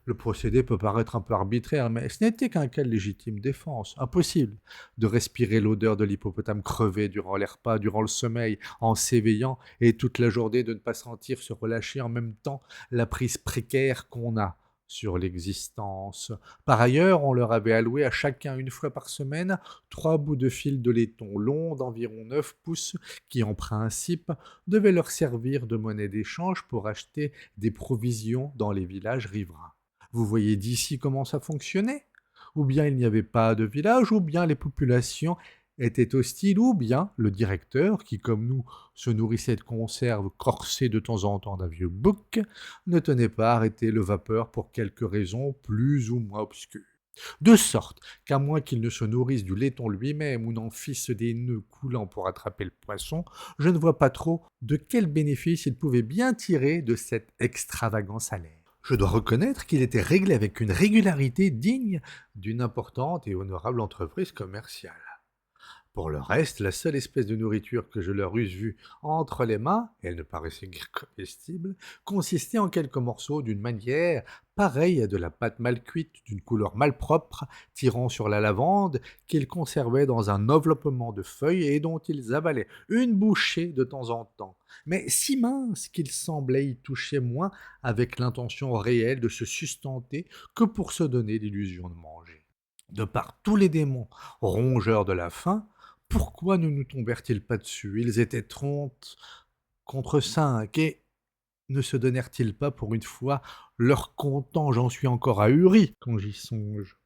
Le procédé peut paraître un peu arbitraire, mais ce n'était qu'un cas de légitime défense. Impossible de respirer l'odeur de l'hippopotame crevé durant les repas, durant le sommeil, en s'éveillant, et toute la journée de ne pas sentir se relâcher en même temps la prise précaire qu'on a sur l'existence. Par ailleurs, on leur avait alloué à chacun 1 fois par semaine 3 bouts de fil de laiton long d'environ 9 pouces qui, en principe, devaient leur servir de monnaie d'échange pour acheter des provisions dans les villages riverains. Vous voyez d'ici comment ça fonctionnait? Ou bien il n'y avait pas de village, ou bien les populations étaient hostiles, ou bien le directeur, qui comme nous se nourrissait de conserves corsées de temps en temps d'un vieux bouc, ne tenait pas à arrêter le vapeur pour quelque raison plus ou moins obscure. De sorte qu'à moins qu'il ne se nourrisse du laiton lui-même ou n'en fisse des nœuds coulants pour attraper le poisson, je ne vois pas trop de quel bénéfice il pouvait bien tirer de cet extravagant salaire. Je dois reconnaître qu'il était réglé avec une régularité digne d'une importante et honorable entreprise commerciale. Pour le reste, la seule espèce de nourriture que je leur eusse vue entre les mains, et elle ne paraissait guère comestible, consistait en quelques morceaux d'une manière pareille à de la pâte mal cuite, d'une couleur malpropre, tirant sur la lavande, qu'ils conservaient dans un enveloppement de feuilles et dont ils avalaient une bouchée de temps en temps, mais si mince qu'ils semblaient y toucher moins avec l'intention réelle de se sustenter que pour se donner l'illusion de manger. De par tous les démons rongeurs de la faim, pourquoi ne nous tombèrent-ils pas dessus? Ils étaient 30 contre 5, et ne se donnèrent-ils pas pour une fois leur comptant? J'en suis encore ahuri quand j'y songe.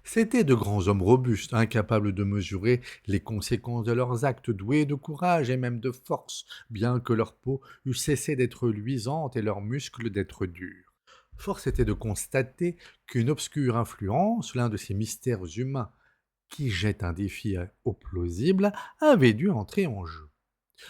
C'étaient de grands hommes robustes, incapables de mesurer les conséquences de leurs actes, doués de courage et même de force, bien que leur peau eût cessé d'être luisante et leurs muscles d'être durs. Force était de constater qu'une obscure influence, l'un de ces mystères humains qui jette un défi au plausible, avait dû entrer en jeu.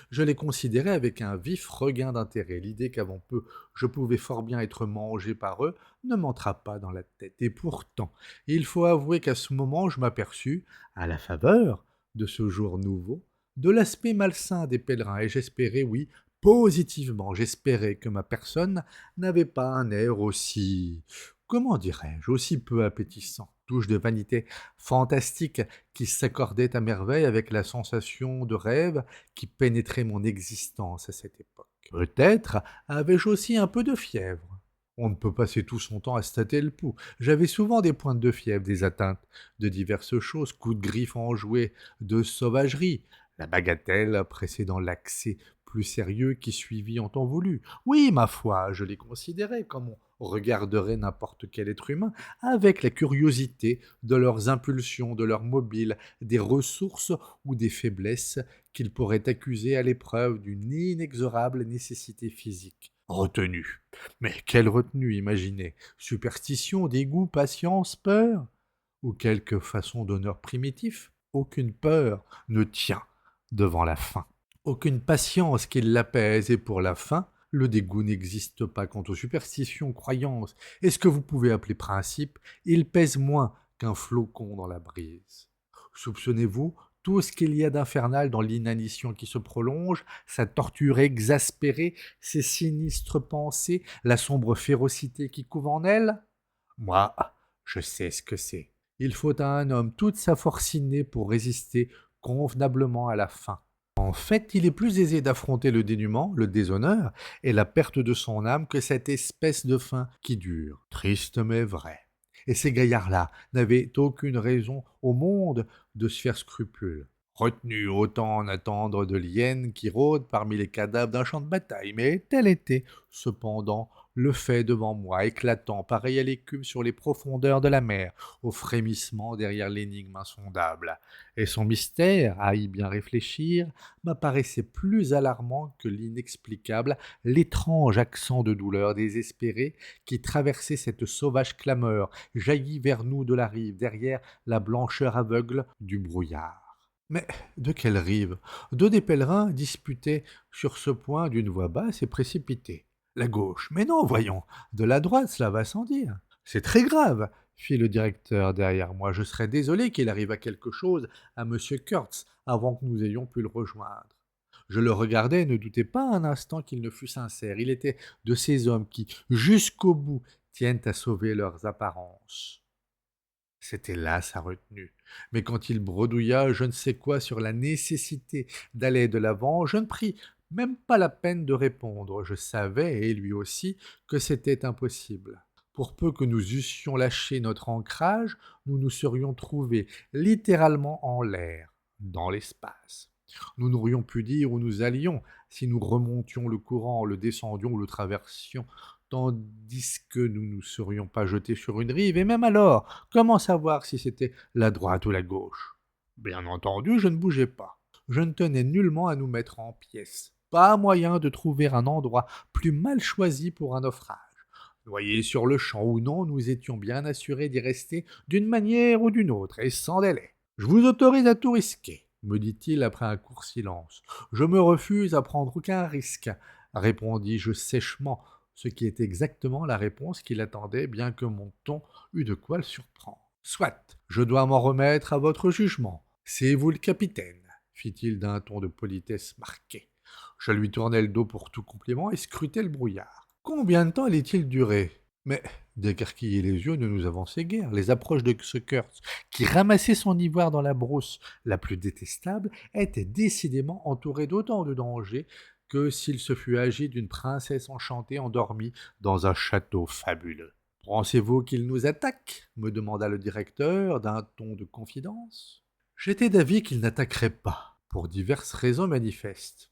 Je les considérais avec un vif regain d'intérêt. L'idée qu'avant peu je pouvais fort bien être mangé par eux ne m'entra pas dans la tête. Et pourtant, il faut avouer qu'à ce moment je m'aperçus, à la faveur de ce jour nouveau, de l'aspect malsain des pèlerins, et j'espérais, oui, positivement, j'espérais que ma personne n'avait pas un air aussi, comment dirais-je, aussi peu appétissant, touche de vanité fantastique qui s'accordait à merveille avec la sensation de rêve qui pénétrait mon existence à cette époque. Peut-être avais-je aussi un peu de fièvre. On ne peut passer tout son temps à se tâter le pouls. J'avais souvent des pointes de fièvre, des atteintes de diverses choses, coups de griffe enjoués, de sauvagerie, la bagatelle précédant l'accès plus sérieux qui suivit en temps voulu. Oui, ma foi, je les considérais comme on regarderait n'importe quel être humain, avec la curiosité de leurs impulsions, de leurs mobiles, des ressources ou des faiblesses qu'ils pourraient accuser à l'épreuve d'une inexorable nécessité physique. Retenue. Mais quelle retenue, imaginez? Superstition, dégoût, patience, peur? Ou quelque façon d'honneur primitif? Aucune peur ne tient devant la faim. Aucune patience qui l'apaise, et pour la faim, le dégoût n'existe pas. Quant aux superstitions, croyances, et ce que vous pouvez appeler principe, il pèse moins qu'un flocon dans la brise. Soupçonnez-vous tout ce qu'il y a d'infernal dans l'inanition qui se prolonge, sa torture exaspérée, ses sinistres pensées, la sombre férocité qui couve en elle? Moi, je sais ce que c'est. Il faut à un homme toute sa force innée pour résister convenablement à la faim. En fait, il est plus aisé d'affronter le dénuement, le déshonneur et la perte de son âme que cette espèce de faim qui dure. Triste mais vrai. Et ces gaillards-là n'avaient aucune raison au monde de se faire scrupule. Retenus autant en attendre de l'hyène qui rôde parmi les cadavres d'un champ de bataille, mais tel était, cependant, le fait devant moi, éclatant, pareil à l'écume sur les profondeurs de la mer, au frémissement derrière l'énigme insondable. Et son mystère, à y bien réfléchir, m'apparaissait plus alarmant que l'inexplicable, l'étrange accent de douleur désespérée qui traversait cette sauvage clameur, jaillit vers nous de la rive, derrière la blancheur aveugle du brouillard. Mais de quelle rive? Deux des pèlerins disputaient sur ce point d'une voix basse et précipitée. La gauche. Mais non, voyons, de la droite, cela va sans dire. C'est très grave, fit le directeur derrière moi. Je serais désolé qu'il arrive à quelque chose à M. Kurtz avant que nous ayons pu le rejoindre. Je le regardais et ne doutais pas un instant qu'il ne fût sincère. Il était de ces hommes qui, jusqu'au bout, tiennent à sauver leurs apparences. C'était là sa retenue. Mais quand il bredouilla je ne sais quoi sur la nécessité d'aller de l'avant, je ne pris même pas la peine de répondre. Je savais, et lui aussi, que c'était impossible. Pour peu que nous eussions lâché notre ancrage, nous nous serions trouvés littéralement en l'air, dans l'espace. Nous n'aurions pu dire où nous allions si nous remontions le courant, le descendions ou le traversions tandis que nous ne nous serions pas jetés sur une rive, et même alors, comment savoir si c'était la droite ou la gauche? Bien entendu, je ne bougeais pas. Je ne tenais nullement à nous mettre en pièces. Pas moyen de trouver un endroit plus mal choisi pour un naufrage. Noyés sur le champ ou non, nous étions bien assurés d'y rester d'une manière ou d'une autre, et sans délai. Je vous autorise à tout risquer, me dit-il après un court silence. Je me refuse à prendre aucun risque, répondis-je sèchement, ce qui est exactement la réponse qu'il attendait, bien que mon ton eût de quoi le surprendre. Soit, je dois m'en remettre à votre jugement. C'est vous le capitaine, fit-il d'un ton de politesse marqué. Je lui tournai le dos pour tout compliment et scrutai le brouillard. Combien de temps allait-il durer? Mais, d'écarquiller les yeux, ne nous avançait guère. Les approches de ce Kurtz, qui ramassait son ivoire dans la brousse la plus détestable, étaient décidément entouré d'autant de dangers que s'il se fût agi d'une princesse enchantée endormie dans un château fabuleux. Pensez-vous qu'il nous attaque? Me demanda le directeur d'un ton de confidence. J'étais d'avis qu'il n'attaquerait pas, pour diverses raisons manifestes.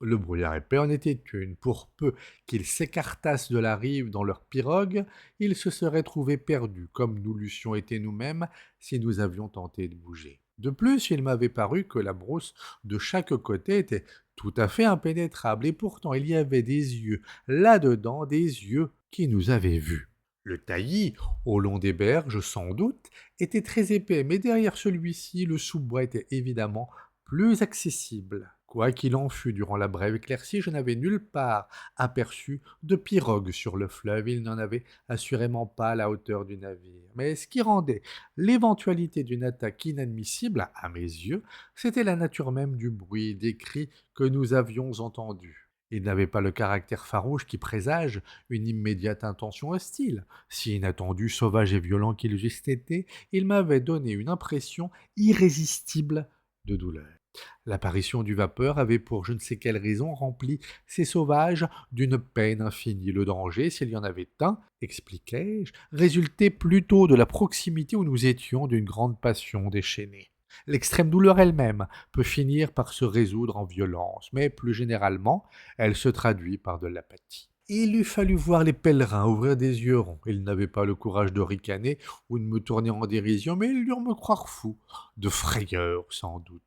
Le brouillard épais en était une. Pour peu qu'ils s'écartassent de la rive dans leur pirogue, ils se seraient trouvés perdus, comme nous l'eussions été nous-mêmes si nous avions tenté de bouger. De plus, il m'avait paru que la brousse de chaque côté était tout à fait impénétrable, et pourtant il y avait des yeux là-dedans, des yeux qui nous avaient vus. Le taillis, au long des berges, sans doute, était très épais, mais derrière celui-ci, le sous-bois était évidemment plus accessible. Quoi qu'il en fût, durant la brève éclaircie, je n'avais nulle part aperçu de pirogue sur le fleuve. Il n'en avait assurément pas à la hauteur du navire. Mais ce qui rendait l'éventualité d'une attaque inadmissible, à mes yeux, c'était la nature même du bruit, des cris que nous avions entendus. Il n'avait pas le caractère farouche qui présage une immédiate intention hostile. Si inattendu, sauvage et violent qu'ils eussent été, il m'avait donné une impression irrésistible de douleur. L'apparition du vapeur avait pour je ne sais quelle raison rempli ces sauvages d'une peine infinie. Le danger, s'il y en avait un, expliquai-je, résultait plutôt de la proximité où nous étions d'une grande passion déchaînée. L'extrême douleur elle-même peut finir par se résoudre en violence, mais plus généralement, elle se traduit par de l'apathie. Il eût fallu voir les pèlerins ouvrir des yeux ronds. Ils n'avaient pas le courage de ricaner ou de me tourner en dérision, mais ils durent me croire fou, de frayeur sans doute.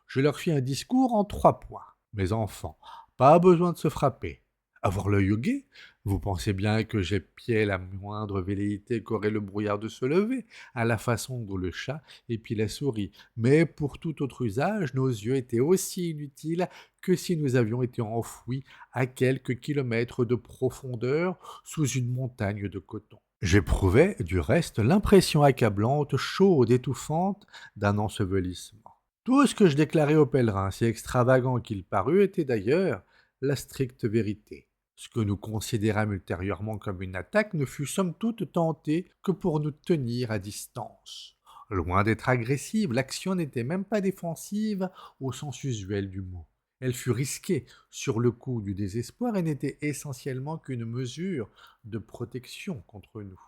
Je leur fis un discours en 3 points. Mes enfants, pas besoin de se frapper. Avoir l'œil au guet, vous pensez bien que j'épiais la moindre velléité qu'aurait le brouillard de se lever, à la façon dont le chat épie la souris. Mais pour tout autre usage, nos yeux étaient aussi inutiles que si nous avions été enfouis à quelques kilomètres de profondeur sous une montagne de coton. J'éprouvais, du reste, l'impression accablante, chaude, étouffante d'un ensevelissement. Tout ce que je déclarais aux pèlerins, si extravagant qu'il parût, était d'ailleurs la stricte vérité. Ce que nous considérâmes ultérieurement comme une attaque ne fut somme toute tenté que pour nous tenir à distance. Loin d'être agressive, l'action n'était même pas défensive au sens usuel du mot. Elle fut risquée sur le coup du désespoir et n'était essentiellement qu'une mesure de protection contre nous.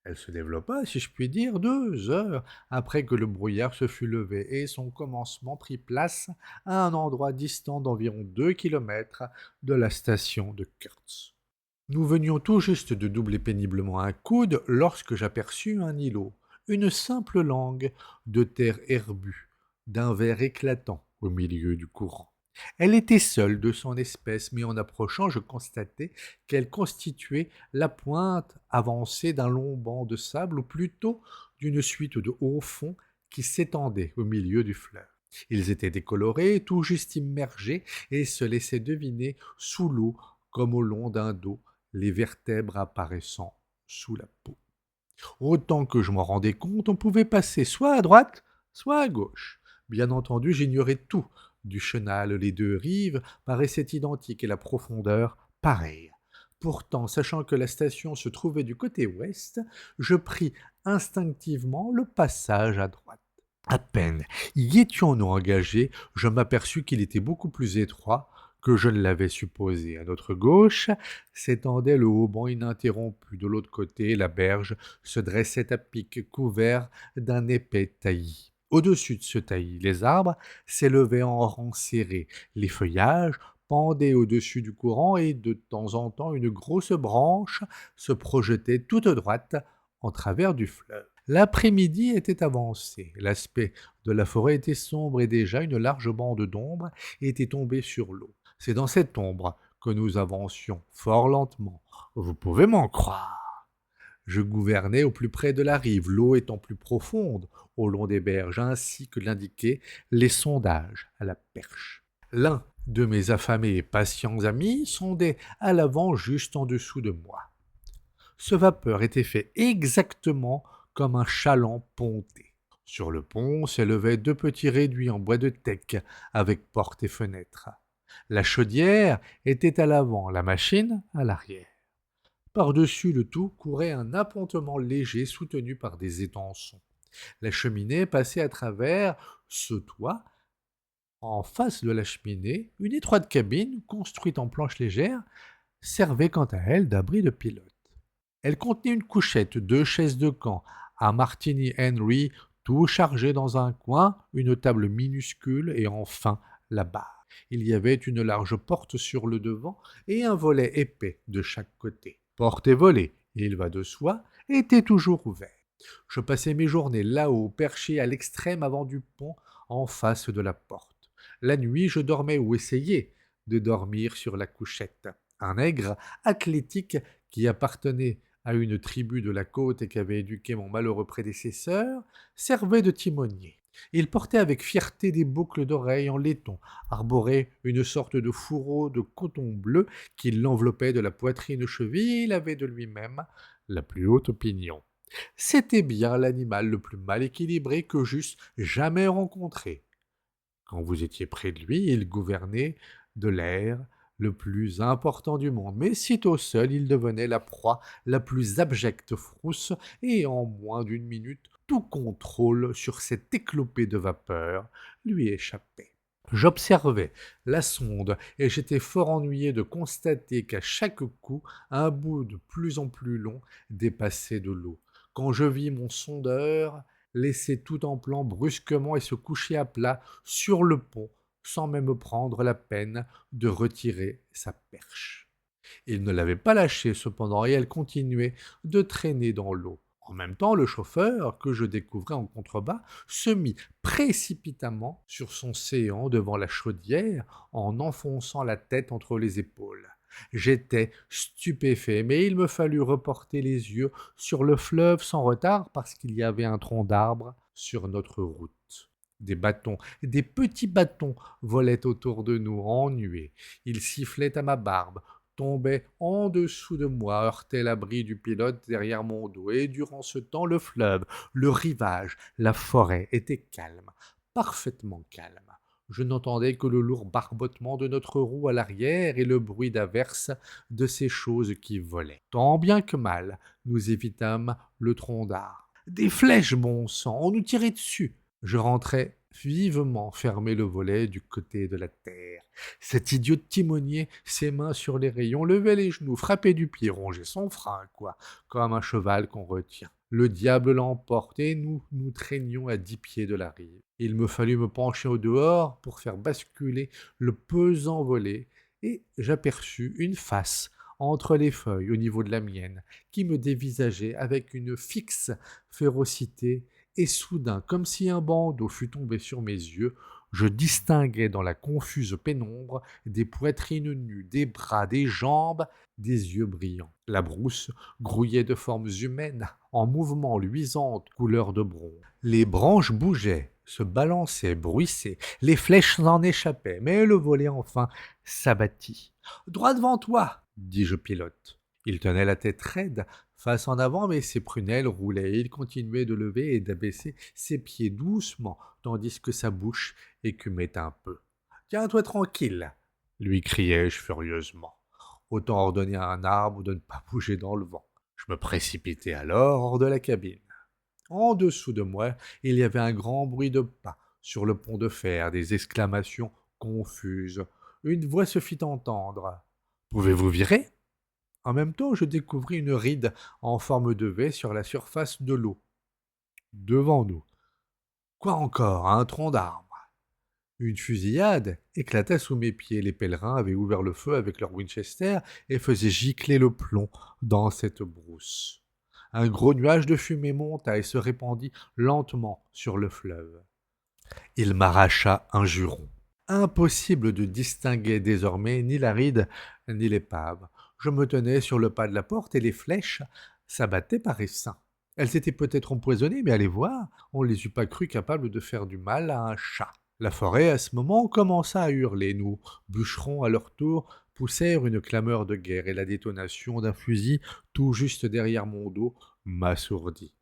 Elle se développa, si je puis dire, 2 heures après que le brouillard se fut levé, et son commencement prit place à un endroit distant d'environ 2 kilomètres de la station de Kurtz. Nous venions tout juste de doubler péniblement un coude lorsque j'aperçus un îlot, une simple langue de terre herbue, d'un vert éclatant au milieu du courant. Elle était seule de son espèce, mais en approchant, je constatai qu'elle constituait la pointe avancée d'un long banc de sable, ou plutôt d'une suite de hauts fonds qui s'étendaient au milieu du fleuve. Ils étaient décolorés, tout juste immergés, et se laissaient deviner sous l'eau, comme au long d'un dos, les vertèbres apparaissant sous la peau. Autant que je m'en rendais compte, on pouvait passer soit à droite, soit à gauche. Bien entendu, j'ignorais tout du chenal. Les 2 rives paraissaient identiques et la profondeur pareille. Pourtant, sachant que la station se trouvait du côté ouest, je pris instinctivement le passage à droite. À peine y étions-nous engagés, je m'aperçus qu'il était beaucoup plus étroit que je ne l'avais supposé. À notre gauche s'étendait le haut-banc ininterrompu. De l'autre côté, la berge se dressait à pic, couvert d'un épais taillis. Au-dessus de ce taillis, les arbres s'élevaient en rangs serrés, les feuillages pendait au-dessus du courant et de temps en temps une grosse branche se projetait toute droite en travers du fleuve. L'après-midi était avancé, l'aspect de la forêt était sombre et déjà une large bande d'ombre était tombée sur l'eau. C'est dans cette ombre que nous avancions fort lentement. Vous pouvez m'en croire. Je gouvernais au plus près de la rive, l'eau étant plus profonde au long des berges, ainsi que l'indiquaient les sondages à la perche. L'un de mes affamés et patients amis sondait à l'avant juste en dessous de moi. Ce vapeur était fait exactement comme un chaland ponté. Sur le pont s'élevaient deux petits réduits en bois de teck avec porte et fenêtre. La chaudière était à l'avant, la machine à l'arrière. Par-dessus le tout courait un appontement léger soutenu par des étançons. La cheminée passait à travers ce toit. En face de la cheminée, une étroite cabine, construite en planches légères, servait quant à elle d'abri de pilote. Elle contenait une couchette, deux chaises de camp, un Martini Henry, tout chargé dans un coin, une table minuscule et enfin la barre. Il y avait une large porte sur le devant et un volet épais de chaque côté. Porte et volet, il va de soi, étaient toujours ouverts. Je passais mes journées là-haut, perché à l'extrême avant du pont, en face de la porte. La nuit, je dormais ou essayais de dormir sur la couchette. Un nègre athlétique qui appartenait à une tribu de la côte et qu'avait éduqué mon malheureux prédécesseur, servait de timonier. Il portait avec fierté des boucles d'oreilles en laiton, arborait une sorte de fourreau de coton bleu qui l'enveloppait de la poitrine aux chevilles, et il avait de lui-même la plus haute opinion. C'était bien l'animal le plus mal équilibré que j'eusse jamais rencontré. Quand vous étiez près de lui, il gouvernait de l'air le plus important du monde, mais sitôt seul, il devenait la proie la plus abjecte frousse, et en moins d'une minute, tout contrôle sur cette éclopée de vapeur lui échappait. J'observais la sonde, et j'étais fort ennuyé de constater qu'à chaque coup, un bout de plus en plus long dépassait de l'eau. Quand je vis mon sondeur laisser tout en plan brusquement et se coucher à plat sur le pont, sans même prendre la peine de retirer sa perche. Il ne l'avait pas lâchée cependant, et elle continuait de traîner dans l'eau. En même temps, le chauffeur, que je découvrais en contrebas, se mit précipitamment sur son séant devant la chaudière en enfonçant la tête entre les épaules. J'étais stupéfait, mais il me fallut reporter les yeux sur le fleuve sans retard parce qu'il y avait un tronc d'arbre sur notre route. Des bâtons, des petits bâtons volaient autour de nous en nuées. Ils sifflaient à ma barbe, tombaient en dessous de moi, heurtaient l'abri du pilote derrière mon dos, et durant ce temps, le fleuve, le rivage, la forêt étaient calmes, parfaitement calmes. Je n'entendais que le lourd barbotement de notre roue à l'arrière et le bruit d'averse de ces choses qui volaient. Tant bien que mal, nous évitâmes le tronc d'arbre. Des flèches, bon sang, on nous tirait dessus. Je rentrais vivement fermer le volet du côté de la terre. Cet idiot de timonier, ses mains sur les rayons, levait les genoux, frappait du pied, rongeait son frein, quoi, comme un cheval qu'on retient. Le diable l'emporte, et nous nous traînions à 10 pieds de la rive. Il me fallut me pencher au dehors pour faire basculer le pesant volet, et j'aperçus une face entre les feuilles au niveau de la mienne, qui me dévisageait avec une fixe férocité, et soudain, comme si un bandeau fût tombé sur mes yeux, je distinguais dans la confuse pénombre des poitrines nues, des bras, des jambes, des yeux brillants. La brousse grouillait de formes humaines, en mouvement luisante couleur de bronze. Les branches bougeaient, se balançaient, bruissaient, les flèches en échappaient, mais le volet enfin s'abattit. « Droit devant toi !» dis-je au pilote. Il tenait la tête raide, face en avant, mais ses prunelles roulaient, et il continuait de lever et d'abaisser ses pieds doucement, tandis que sa bouche écumait un peu. « Tiens-toi tranquille !» lui criai-je furieusement. Autant ordonner à un arbre de ne pas bouger dans le vent. Je me précipitai alors hors de la cabine. En dessous de moi, il y avait un grand bruit de pas sur le pont de fer, des exclamations confuses. Une voix se fit entendre. « Pouvez-vous virer ?» En même temps, je découvris une ride en forme de V sur la surface de l'eau, devant nous. Quoi encore? Un tronc d'arbre. Une fusillade éclata sous mes pieds. Les pèlerins avaient ouvert le feu avec leur Winchester et faisaient gicler le plomb dans cette brousse. Un gros nuage de fumée monta et se répandit lentement sur le fleuve. Il m'arracha un juron. Impossible de distinguer désormais ni la ride ni l'épave. Je me tenais sur le pas de la porte et les flèches s'abattaient par essaims. Elles étaient peut-être empoisonnées, mais allez voir, on ne les eût pas crues capables de faire du mal à un chat. La forêt, à ce moment, commença à hurler. Nos bûcherons, à leur tour, poussèrent une clameur de guerre, et la détonation d'un fusil, tout juste derrière mon dos, m'assourdit.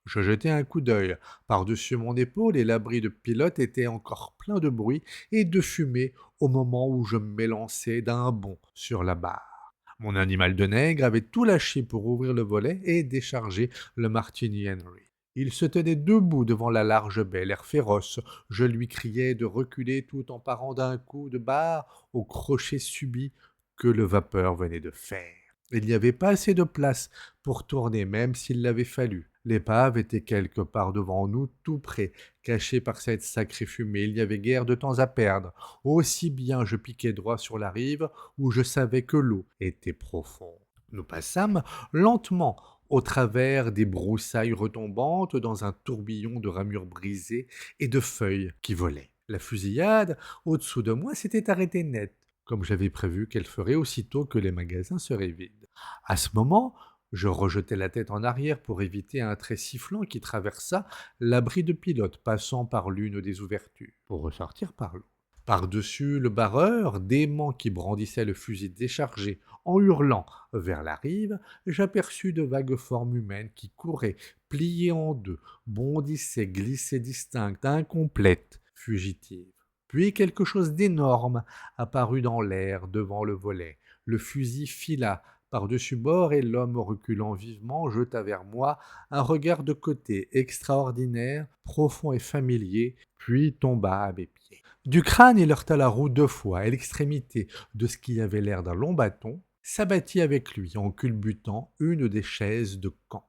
Je jetai un coup d'œil par-dessus mon épaule et l'abri de pilote était encore plein de bruit et de fumée au moment où je m'élançai d'un bond sur la barre. Mon animal de nègre avait tout lâché pour ouvrir le volet et décharger le Martini Henry. Il se tenait debout devant la large baie, l'air féroce. Je lui criai de reculer tout en parant d'un coup de barre au crochet subit que le vapeur venait de faire. Il n'y avait pas assez de place pour tourner, même s'il l'avait fallu. L'épave était quelque part devant nous, tout près, cachée par cette sacrée fumée. Il n'y avait guère de temps à perdre. Aussi bien je piquai droit sur la rive, où je savais que l'eau était profonde. Nous passâmes lentement au travers des broussailles retombantes dans un tourbillon de ramures brisées et de feuilles qui volaient. La fusillade, au-dessous de moi, s'était arrêtée net, comme j'avais prévu qu'elle ferait aussitôt que les magasins seraient vides. À ce moment, je rejetai la tête en arrière pour éviter un trait sifflant qui traversa l'abri de pilote, passant par l'une des ouvertures, pour ressortir par l'autre. Par-dessus le barreur, dément qui brandissait le fusil déchargé en hurlant vers la rive, j'aperçus de vagues formes humaines qui couraient, pliées en deux, bondissaient, glissaient distinctes, incomplètes, fugitives. Puis quelque chose d'énorme apparut dans l'air devant le volet. Le fusil fila par-dessus bord et l'homme reculant vivement jeta vers moi un regard de côté extraordinaire, profond et familier, puis tomba à mes pieds. Du crâne, il heurta la roue 2 fois, et l'extrémité de ce qui avait l'air d'un long bâton s'abattit avec lui en culbutant une des chaises de camp.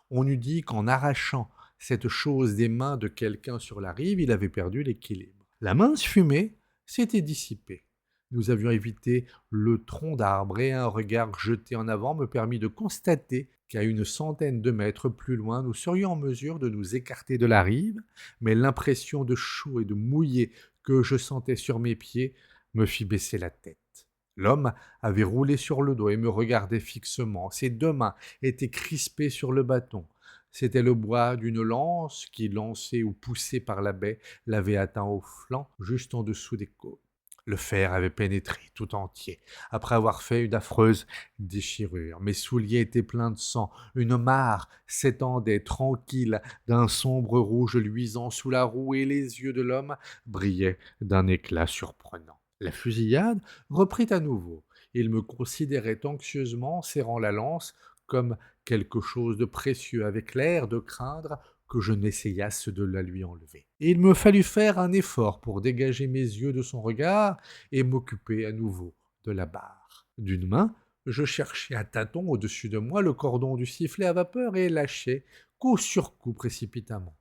On eût dit qu'en arrachant cette chose des mains de quelqu'un sur la rive, il avait perdu l'équilibre. La mince fumée s'était dissipée. Nous avions évité le tronc d'arbre et un regard jeté en avant me permit de constater qu'à une centaine de mètres plus loin, nous serions en mesure de nous écarter de la rive, mais l'impression de chaud et de mouillé que je sentais sur mes pieds me fit baisser la tête. L'homme avait roulé sur le dos et me regardait fixement. Ses 2 mains étaient crispées sur le bâton. C'était le bois d'une lance qui, lancée ou poussée par la baie, l'avait atteint au flanc, juste en dessous des côtes. Le fer avait pénétré tout entier, après avoir fait une affreuse déchirure. Mes souliers étaient pleins de sang. Une mare s'étendait tranquille d'un sombre rouge luisant sous la roue et les yeux de l'homme brillaient d'un éclat surprenant. La fusillade reprit à nouveau. Il me considérait anxieusement, serrant la lance comme quelque chose de précieux, avec l'air de craindre que je n'essayasse de la lui enlever. Et il me fallut faire un effort pour dégager mes yeux de son regard et m'occuper à nouveau de la barre. D'une main, je cherchais à tâtons au-dessus de moi le cordon du sifflet à vapeur et lâchais coup sur coup précipitamment.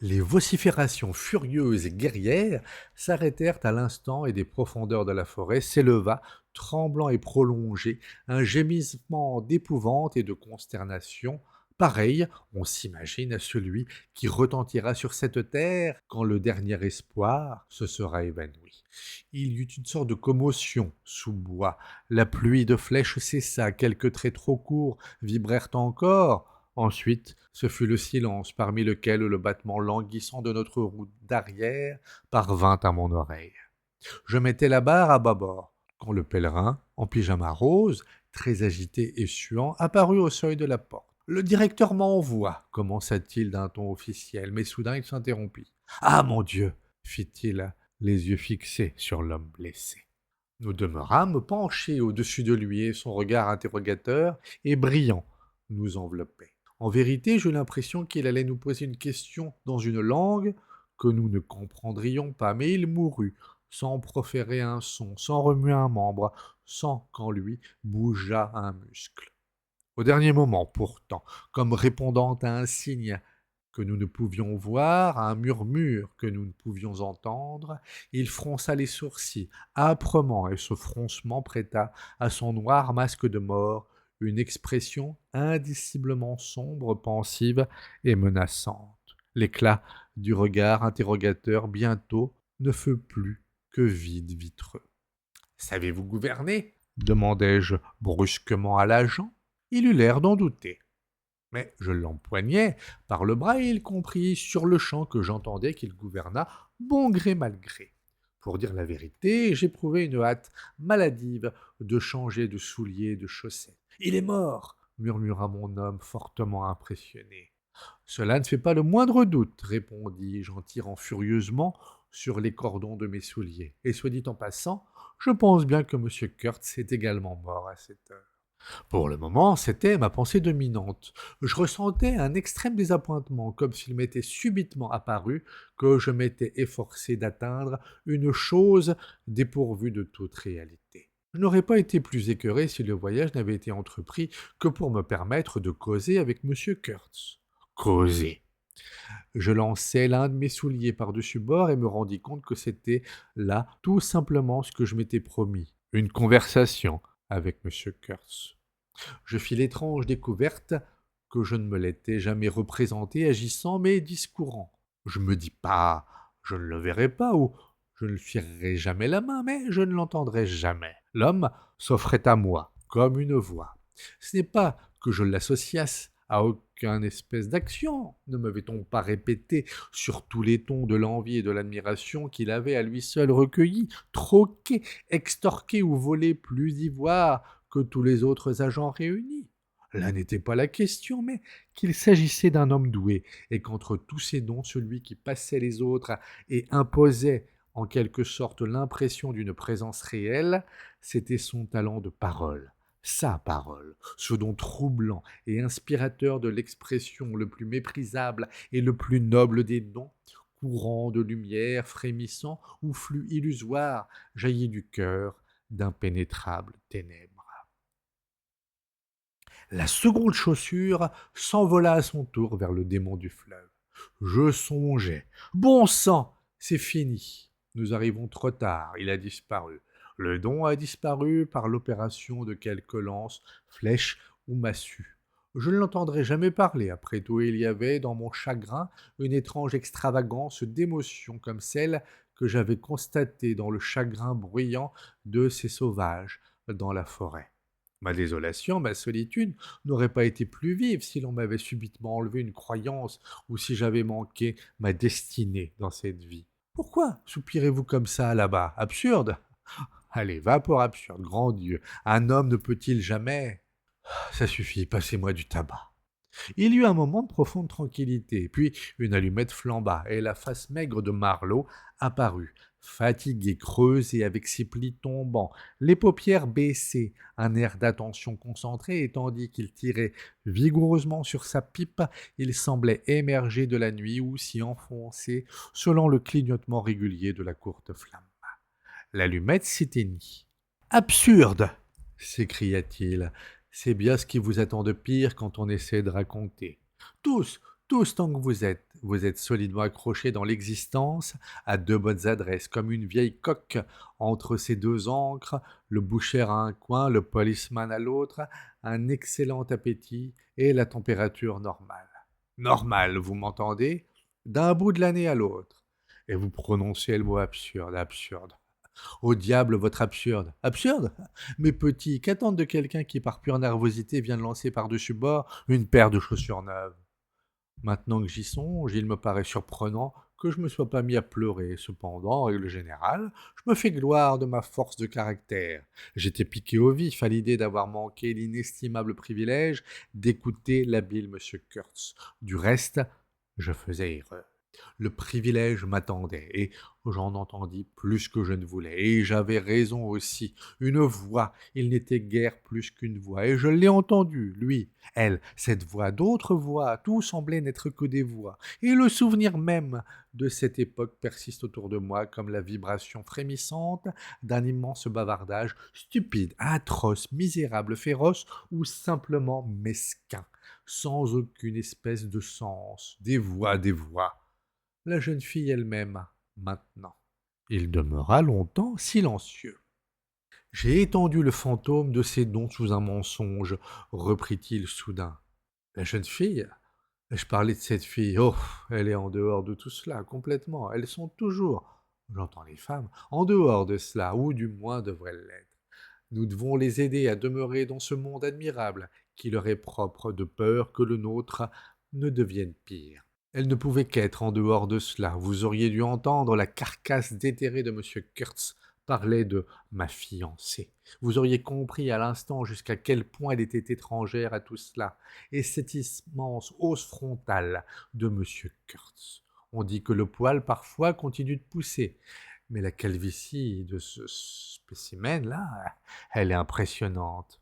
Les vociférations furieuses et guerrières s'arrêtèrent à l'instant et des profondeurs de la forêt s'éleva, tremblant et prolongé, un gémissement d'épouvante et de consternation, pareil, on s'imagine, à celui qui retentira sur cette terre quand le dernier espoir se sera évanoui. Il y eut une sorte de commotion sous bois, la pluie de flèches cessa, quelques traits trop courts vibrèrent encore. Ensuite, ce fut le silence, parmi lequel le battement languissant de notre roue d'arrière parvint à mon oreille. Je mettais la barre à bâbord, quand le pèlerin, en pyjama rose, très agité et suant, apparut au seuil de la porte. Le directeur m'envoie, commença-t-il d'un ton officiel, mais soudain il s'interrompit. Ah mon Dieu, fit-il, les yeux fixés sur l'homme blessé. Nous demeurâmes penchés au-dessus de lui et son regard interrogateur et brillant nous enveloppait. En vérité, j'eus l'impression qu'il allait nous poser une question dans une langue que nous ne comprendrions pas, mais il mourut, sans proférer un son, sans remuer un membre, sans qu'en lui bougeât un muscle. Au dernier moment, pourtant, comme répondant à un signe que nous ne pouvions voir, un murmure que nous ne pouvions entendre, il fronça les sourcils âprement et ce froncement prêta à son noir masque de mort une expression indiciblement sombre, pensive et menaçante. L'éclat du regard interrogateur bientôt ne fut plus que vide vitreux. Savez-vous gouverner demandai-je brusquement à l'agent. Il eut l'air d'en douter. Mais je l'empoignai par le bras et il comprit sur-le-champ que j'entendais qu'il gouvernât bon gré mal gré. Pour dire la vérité, j'éprouvais une hâte maladive de changer de souliers et de chaussettes. « Il est mort !» murmura mon homme fortement impressionné. « Cela ne fait pas le moindre doute, répondis-je en tirant furieusement sur les cordons de mes souliers. Et soit dit en passant, je pense bien que M. Kurtz est également mort à cette heure. Pour le moment, c'était ma pensée dominante. Je ressentais un extrême désappointement, comme s'il m'était subitement apparu que je m'étais efforcé d'atteindre une chose dépourvue de toute réalité. Je n'aurais pas été plus écœuré si le voyage n'avait été entrepris que pour me permettre de causer avec M. Kurtz. Causer. Je lançai l'un de mes souliers par-dessus bord et me rendis compte que c'était là tout simplement ce que je m'étais promis, une conversation avec M. Kurtz. Je fis l'étrange découverte que je ne me l'étais jamais représenté agissant mais discourant. Je me dis pas, je ne le verrai pas ou je ne lui filerai jamais la main, mais je ne l'entendrai jamais. L'homme s'offrait à moi comme une voix. Ce n'est pas que je l'associasse à aucune espèce d'action. Ne m'avait-on pas répété sur tous les tons de l'envie et de l'admiration qu'il avait à lui seul recueilli, troqué, extorqué ou volé plus d'ivoire que tous les autres agents réunis? Là n'était pas la question, mais qu'il s'agissait d'un homme doué, et qu'entre tous ces dons, celui qui passait les autres et imposait en quelque sorte l'impression d'une présence réelle, c'était son talent de parole. Sa parole, ce don troublant et inspirateur de l'expression le plus méprisable et le plus noble des dons, courant de lumière, frémissant ou flux illusoire, jaillit du cœur d'impénétrables ténèbres. La seconde chaussure s'envola à son tour vers le démon du fleuve. Je songeais. Bon sang, c'est fini. Nous arrivons trop tard, il a disparu. Le don a disparu par l'opération de quelque lance, flèche ou massue. Je ne l'entendrai jamais parler. Après tout, il y avait dans mon chagrin une étrange extravagance d'émotion comme celle que j'avais constatée dans le chagrin bruyant de ces sauvages dans la forêt. Ma désolation, ma solitude n'auraient pas été plus vives si l'on m'avait subitement enlevé une croyance ou si j'avais manqué ma destinée dans cette vie. Pourquoi soupirez-vous comme ça là-bas? Absurde? Allez, va pour absurde, grand Dieu, un homme ne peut-il jamais... Ça suffit, passez-moi du tabac. Il y eut un moment de profonde tranquillité, puis une allumette flamba, et la face maigre de Marlowe apparut, fatiguée, creuse et avec ses plis tombants, les paupières baissées, un air d'attention concentrée, et tandis qu'il tirait vigoureusement sur sa pipe, il semblait émerger de la nuit ou s'y enfoncer selon le clignotement régulier de la courte flamme. L'allumette s'éteignit. « Absurde !» s'écria-t-il. C'est bien ce qui vous attend de pire quand on essaie de raconter. Tous tant que vous êtes solidement accrochés dans l'existence à deux bonnes adresses, comme une vieille coque entre ces deux ancres, le boucher à un coin, le policeman à l'autre, un excellent appétit et la température normale. Normale, vous m'entendez? D'un bout de l'année à l'autre. Et vous prononcez le mot absurde, absurde. Au diable votre absurde. Absurde? Mes petits, qu'attendre de quelqu'un qui par pure nervosité vient de lancer par-dessus bord une paire de chaussures neuves? Maintenant que j'y songe, il me paraît surprenant que je ne me sois pas mis à pleurer. Cependant, en règle générale, je me fais gloire de ma force de caractère. J'étais piqué au vif à l'idée d'avoir manqué l'inestimable privilège d'écouter l'habile M. Kurtz. Du reste, je faisais erreur. Le privilège m'attendait, et J'en entendis plus que je ne voulais, et j'avais raison aussi. Une voix, il n'était guère plus qu'une voix, et je l'ai entendue, lui, elle, cette voix, d'autres voix, tout semblait n'être que des voix, et le souvenir même de cette époque persiste autour de moi comme la vibration frémissante d'un immense bavardage, stupide, atroce, misérable, féroce, ou simplement mesquin, sans aucune espèce de sens, des voix, des voix. La jeune fille elle-même, maintenant. Il demeura longtemps silencieux. J'ai étendu le fantôme de ses dons sous un mensonge, reprit-il soudain. La jeune fille? Je parlais de cette fille. Oh, elle est en dehors de tout cela, complètement. Elles sont toujours, j'entends les femmes, en dehors de cela, ou du moins devraient l'être. Nous devons les aider à demeurer dans ce monde admirable qui leur est propre, de peur que le nôtre ne devienne pire. Elle ne pouvait qu'être en dehors de cela. Vous auriez dû entendre la carcasse déterrée de M. Kurtz parler de ma fiancée. Vous auriez compris à l'instant jusqu'à quel point elle était étrangère à tout cela. Et cette immense hausse frontale de M. Kurtz. On dit que le poil parfois continue de pousser, mais la calvitie de ce spécimen-là, elle est impressionnante.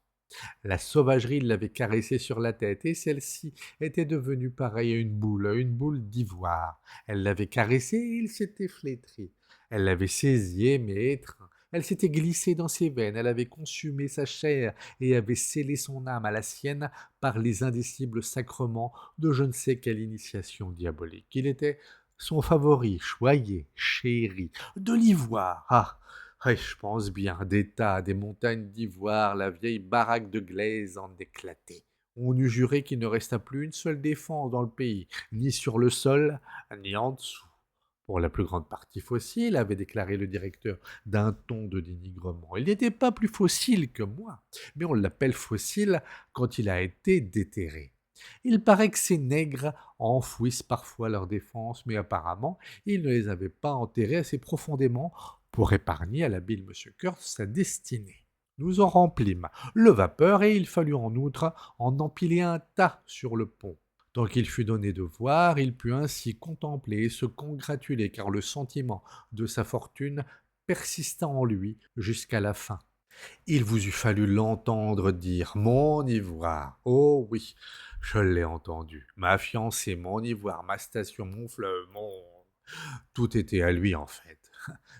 La sauvagerie l'avait caressée sur la tête, et celle-ci était devenue pareille à une boule d'ivoire. Elle l'avait caressé, et il s'était flétri. Elle l'avait saisi, mais étreint. Elle s'était glissée dans ses veines, elle avait consumé sa chair, et avait scellé son âme à la sienne par les indicibles sacrements de je ne sais quelle initiation diabolique. Il était son favori, choyé, chéri, de l'ivoire. Ah! Oui, je pense bien, des tas, des montagnes d'ivoire, la vieille baraque de glaise en éclatait. On eût juré qu'il ne resta plus une seule défense dans le pays, ni sur le sol, ni en dessous. Pour la plus grande partie fossile, avait déclaré le directeur d'un ton de dénigrement. Il n'était pas plus fossile que moi, mais on l'appelle fossile quand il a été déterré. Il paraît que ces nègres enfouissent parfois leurs défenses, mais apparemment, ils ne les avaient pas enterrées assez profondément pour épargner à l'habile M. Kurtz sa destinée. Nous en remplîmes le vapeur, et il fallut en outre en empiler un tas sur le pont. Tant qu'il fut donné de voir, il put ainsi contempler et se congratuler, car le sentiment de sa fortune persista en lui jusqu'à la fin. Il vous eût fallu l'entendre dire « Mon ivoire ». Oh oui, je l'ai entendu. Ma fiancée, mon ivoire, ma station, mon fleuve, mon... Tout était à lui, en fait.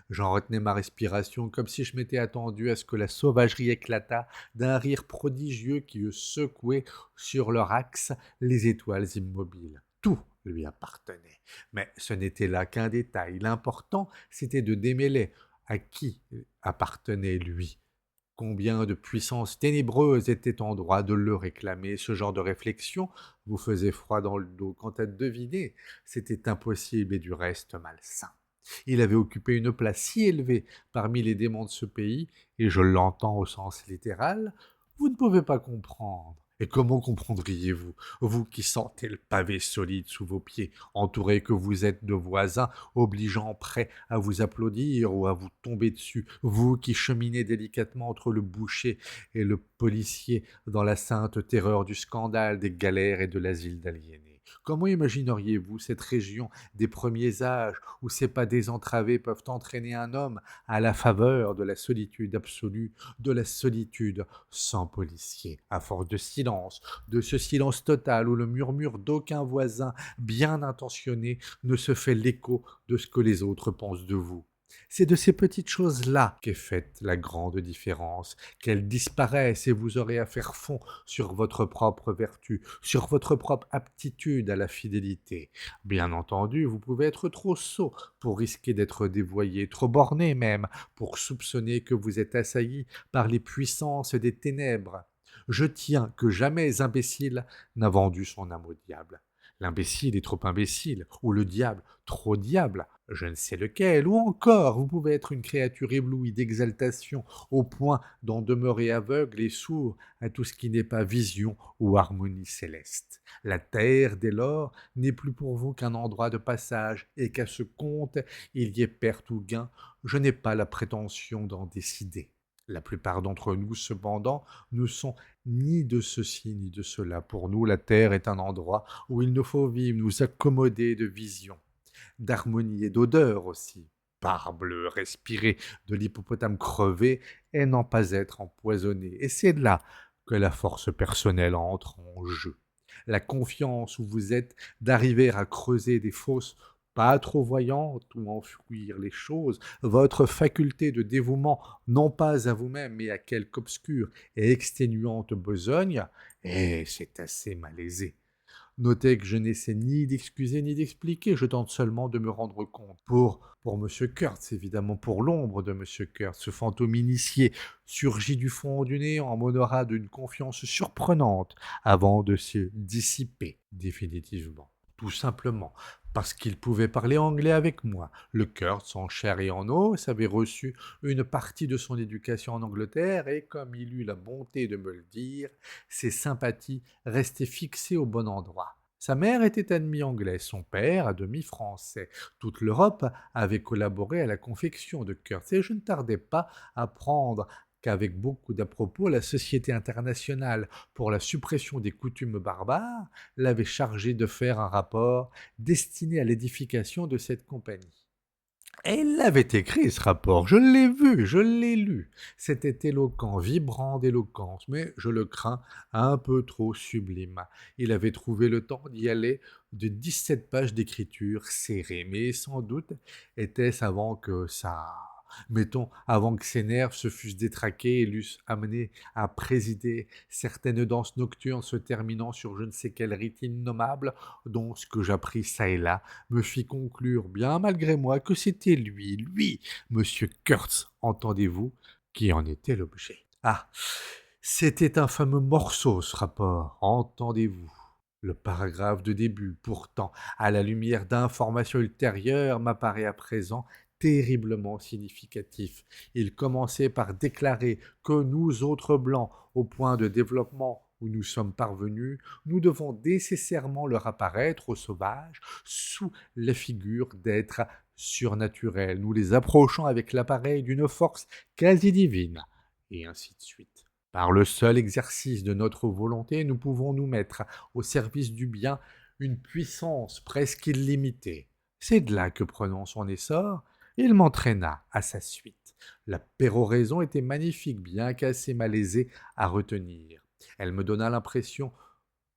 J'en retenais ma respiration comme si je m'étais attendu à ce que la sauvagerie éclatât d'un rire prodigieux qui eût secoué sur leur axe les étoiles immobiles. Tout lui appartenait. Mais ce n'était là qu'un détail. L'important, c'était de démêler à qui appartenait lui. Combien de puissances ténébreuses étaient en droit de le réclamer. Ce genre de réflexion vous faisait froid dans le dos. Quant à deviner, c'était impossible et du reste malsain. Il avait occupé une place si élevée parmi les démons de ce pays, et je l'entends au sens littéral, vous ne pouvez pas comprendre. Et comment comprendriez-vous, vous qui sentez le pavé solide sous vos pieds, entouré que vous êtes de voisins, obligeant prêts à vous applaudir ou à vous tomber dessus, vous qui cheminez délicatement entre le boucher et le policier dans la sainte terreur du scandale, des galères et de l'asile d'aliénés? Comment imagineriez-vous cette région des premiers âges où ces pas désentravés peuvent entraîner un homme à la faveur de la solitude absolue, de la solitude sans policier, à force de ce silence total où le murmure d'aucun voisin bien intentionné ne se fait l'écho de ce que les autres pensent de vous? C'est de ces petites choses-là qu'est faite la grande différence, qu'elles disparaissent et vous aurez à faire fond sur votre propre vertu, sur votre propre aptitude à la fidélité. Bien entendu, vous pouvez être trop sot pour risquer d'être dévoyé, trop borné même, pour soupçonner que vous êtes assailli par les puissances des ténèbres. Je tiens que jamais imbécile n'a vendu son âme au diable. L'imbécile est trop imbécile, ou le diable trop diable, je ne sais lequel, ou encore vous pouvez être une créature éblouie d'exaltation au point d'en demeurer aveugle et sourd à tout ce qui n'est pas vision ou harmonie céleste. La terre, dès lors, n'est plus pour vous qu'un endroit de passage, et qu'à ce compte, il y ait perte ou gain, je n'ai pas la prétention d'en décider. La plupart d'entre nous, cependant, ne sont ni de ceci ni de cela. Pour nous, la terre est un endroit où il nous faut vivre, nous accommoder de visions, d'harmonie et d'odeur aussi. parbleu, respirer de l'hippopotame crevé et n'en pas être empoisonné. Et c'est de là que la force personnelle entre en jeu. La confiance où vous êtes d'arriver à creuser des fosses pas trop voyantes ou enfouir les choses, votre faculté de dévouement non pas à vous-même mais à quelque obscure et exténuante besogne, et c'est assez malaisé. Notez que je n'essaie ni d'excuser ni d'expliquer, je tente seulement de me rendre compte. Pour Monsieur Kurtz, évidemment, pour l'ombre de Monsieur Kurtz, ce fantôme initié surgit du fond du néant, m'honora d'une confiance surprenante avant de se dissiper définitivement. Tout simplement parce qu'il pouvait parler anglais avec moi. Le Kurtz, en chair et en os, avait reçu une partie de son éducation en Angleterre et, comme il eut la bonté de me le dire, ses sympathies restaient fixées au bon endroit. Sa mère était à demi anglais, son père à demi français. Toute l'Europe avait collaboré à la confection de Kurtz et je ne tardais pas à prendre qu'avec beaucoup d'à-propos, la Société internationale pour la suppression des coutumes barbares l'avait chargé de faire un rapport destiné à l'édification de cette compagnie. Et il l'avait écrit, ce rapport, je l'ai vu, je l'ai lu. C'était éloquent, vibrant d'éloquence, mais je le crains un peu trop sublime. Il avait trouvé le temps d'y aller de 17 pages d'écriture serrées, mais sans doute était-ce avant que ça... Mettons, avant que ses nerfs se fussent détraqués et l'eussent amené à présider certaines danses nocturnes se terminant sur je ne sais quel rite innommable, dont ce que j'appris çà et là me fit conclure, bien malgré moi, que c'était lui, Monsieur Kurtz, entendez-vous, qui en était l'objet. Ah, c'était un fameux morceau, ce rapport, entendez-vous. Le paragraphe de début, pourtant, à la lumière d'informations ultérieures, m'apparaît à présent terriblement significatif. Il commençait par déclarer que nous autres Blancs, au point de développement où nous sommes parvenus, nous devons nécessairement leur apparaître aux sauvages sous la figure d'êtres surnaturels, nous les approchant avec l'appareil d'une force quasi divine, et ainsi de suite. Par le seul exercice de notre volonté, nous pouvons nous mettre au service du bien une puissance presque illimitée. C'est de là que prenant son essor, il m'entraîna à sa suite. La péroraison était magnifique, bien qu'assez malaisée à retenir. Elle me donna l'impression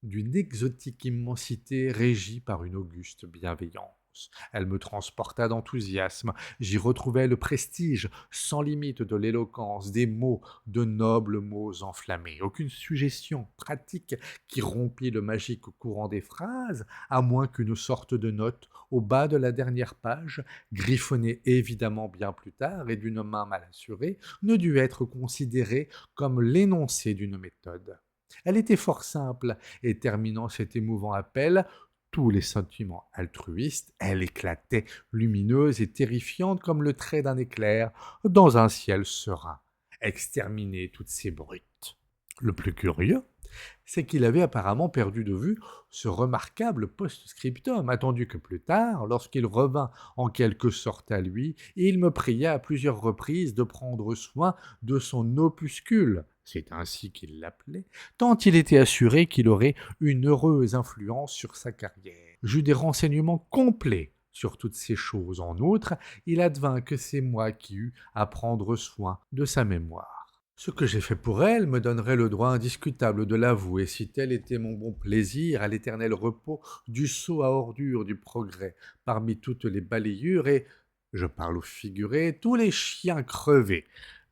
d'une exotique immensité régie par une auguste bienveillance. Elle me transporta d'enthousiasme, j'y retrouvai le prestige sans limite de l'éloquence, des mots, de nobles mots enflammés, aucune suggestion pratique qui rompit le magique courant des phrases, à moins qu'une sorte de note au bas de la dernière page, griffonnée évidemment bien plus tard et d'une main mal assurée, ne dut être considérée comme l'énoncé d'une méthode. Elle était fort simple, et terminant cet émouvant appel, tous les sentiments altruistes, elle éclatait, lumineuse et terrifiante comme le trait d'un éclair dans un ciel serein. Exterminer toutes ces brutes. Le plus curieux, c'est qu'il avait apparemment perdu de vue ce remarquable post-scriptum, attendu que plus tard, lorsqu'il revint en quelque sorte à lui, il me pria à plusieurs reprises de prendre soin de son opuscule, c'est ainsi qu'il l'appelait, tant il était assuré qu'il aurait une heureuse influence sur sa carrière. J'eus des renseignements complets sur toutes ces choses. En outre, il advint que c'est moi qui eus à prendre soin de sa mémoire. Ce que j'ai fait pour elle me donnerait le droit indiscutable de l'avouer, si tel était mon bon plaisir à l'éternel repos du seau à ordures du progrès, parmi toutes les balayures et, je parle au figuré, tous les chiens crevés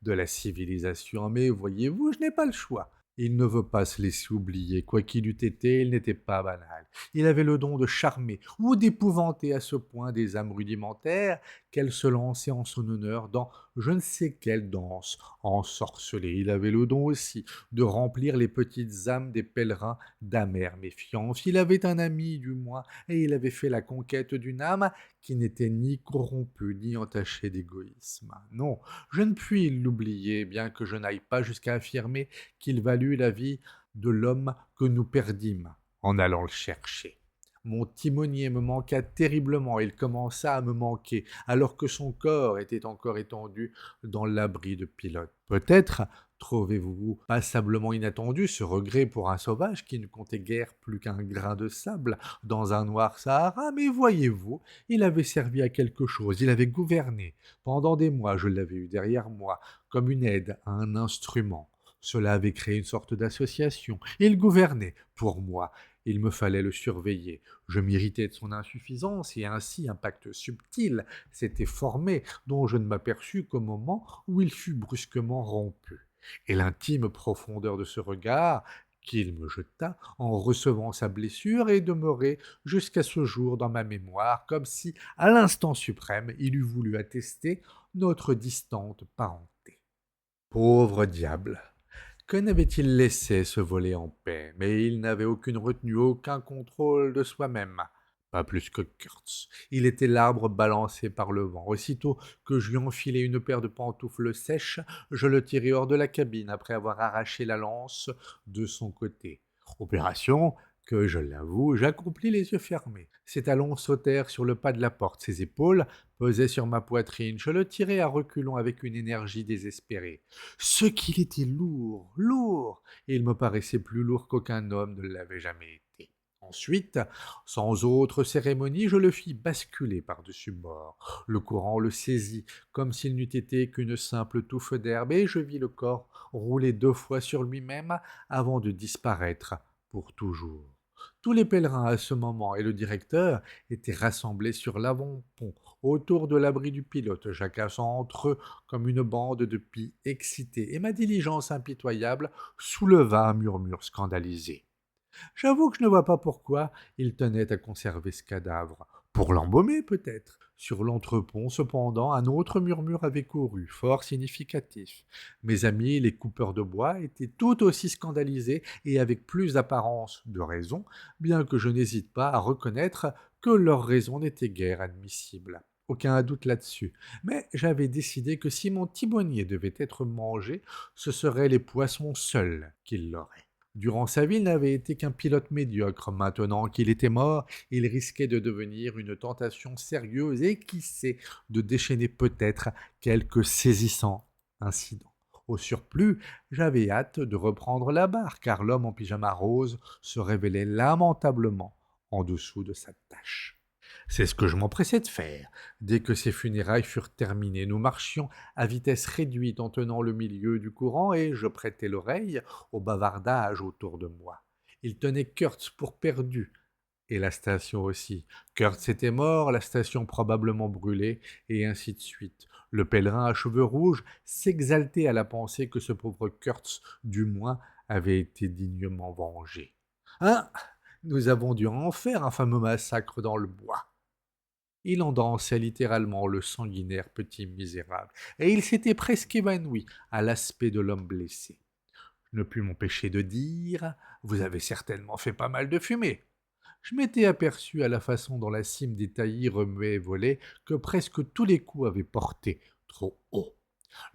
de la civilisation. Mais voyez-vous, je n'ai pas le choix. Il ne veut pas se laisser oublier, quoi qu'il eût été, il n'était pas banal. Il avait le don de charmer ou d'épouvanter à ce point des âmes rudimentaires qu'elles se lançaient en son honneur dans je ne sais quelle danse ensorcelée. Il avait le don aussi de remplir les petites âmes des pèlerins d'amère méfiance. Il avait un ami, du moins, et il avait fait la conquête d'une âme qui n'était ni corrompue ni entachée d'égoïsme. Non, je ne puis l'oublier, bien que je n'aille pas jusqu'à affirmer qu'il valut la vie de l'homme que nous perdîmes en allant le chercher. Mon timonier me manqua terriblement, il commença à me manquer, alors que son corps était encore étendu dans l'abri de pilote. Peut-être trouvez-vous passablement inattendu ce regret pour un sauvage qui ne comptait guère plus qu'un grain de sable dans un noir Sahara, mais voyez-vous, il avait servi à quelque chose, il avait gouverné. Pendant des mois, je l'avais eu derrière moi, comme une aide à un instrument. Cela avait créé une sorte d'association. Il gouvernait pour moi. Il me fallait le surveiller. Je m'irritais de son insuffisance et ainsi un pacte subtil s'était formé dont je ne m'aperçus qu'au moment où il fut brusquement rompu. Et l'intime profondeur de ce regard qu'il me jeta en recevant sa blessure est demeurée jusqu'à ce jour dans ma mémoire, comme si, à l'instant suprême, il eût voulu attester notre distante parenté. Pauvre diable! Que n'avait-il laissé se voler en paix? Mais il n'avait aucune retenue, aucun contrôle de soi-même. Pas plus que Kurtz. Il était l'arbre balancé par le vent. Aussitôt que je lui enfilai une paire de pantoufles sèches, je le tirai hors de la cabine après avoir arraché la lance de son côté. Opération que, je l'avoue, j'accomplis les yeux fermés. Ses talons sautèrent sur le pas de la porte, ses épaules pesaient sur ma poitrine. Je le tirai à reculons avec une énergie désespérée. Ce qu'il était lourd, lourd, et il me paraissait plus lourd qu'aucun homme ne l'avait jamais été. Ensuite, sans autre cérémonie, je le fis basculer par-dessus bord. Le courant le saisit, comme s'il n'eût été qu'une simple touffe d'herbe, et je vis le corps rouler 2 fois sur lui-même avant de disparaître pour toujours. Tous les pèlerins à ce moment et le directeur étaient rassemblés sur l'avant-pont, autour de l'abri du pilote, jacassant entre eux comme une bande de pies excités, et ma diligence impitoyable souleva un murmure scandalisé. J'avoue que je ne vois pas pourquoi il tenait à conserver ce cadavre. Pour l'embaumer, peut-être. Sur l'entrepont, cependant, un autre murmure avait couru, fort significatif. Mes amis, les coupeurs de bois, étaient tout aussi scandalisés et avec plus d'apparence de raison, bien que je n'hésite pas à reconnaître que leur raison n'était guère admissible. Aucun doute là-dessus. Mais j'avais décidé que si mon timonier devait être mangé, ce seraient les poissons seuls qui l'auraient. Durant sa vie, il n'avait été qu'un pilote médiocre. Maintenant qu'il était mort, il risquait de devenir une tentation sérieuse et, qui sait, de déchaîner peut-être quelques saisissants incidents. Au surplus, j'avais hâte de reprendre la barre, car l'homme en pyjama rose se révélait lamentablement en dessous de sa tâche. C'est ce que je m'empressais de faire. Dès que ces funérailles furent terminées, nous marchions à vitesse réduite en tenant le milieu du courant et je prêtais l'oreille au bavardage autour de moi. Il tenait Kurtz pour perdu, et la station aussi. Kurtz était mort, la station probablement brûlée, et ainsi de suite. Le pèlerin à cheveux rouges s'exaltait à la pensée que ce pauvre Kurtz, du moins, avait été dignement vengé. Hein? Nous avons dû en faire un fameux massacre dans le bois. Il en dansait littéralement, le sanguinaire petit misérable, et il s'était presque évanoui à l'aspect de l'homme blessé. Je ne pus m'empêcher de dire « Vous avez certainement fait pas mal de fumée ». Je m'étais aperçu à la façon dont la cime des taillis remuait et volait que presque tous les coups avaient porté trop haut.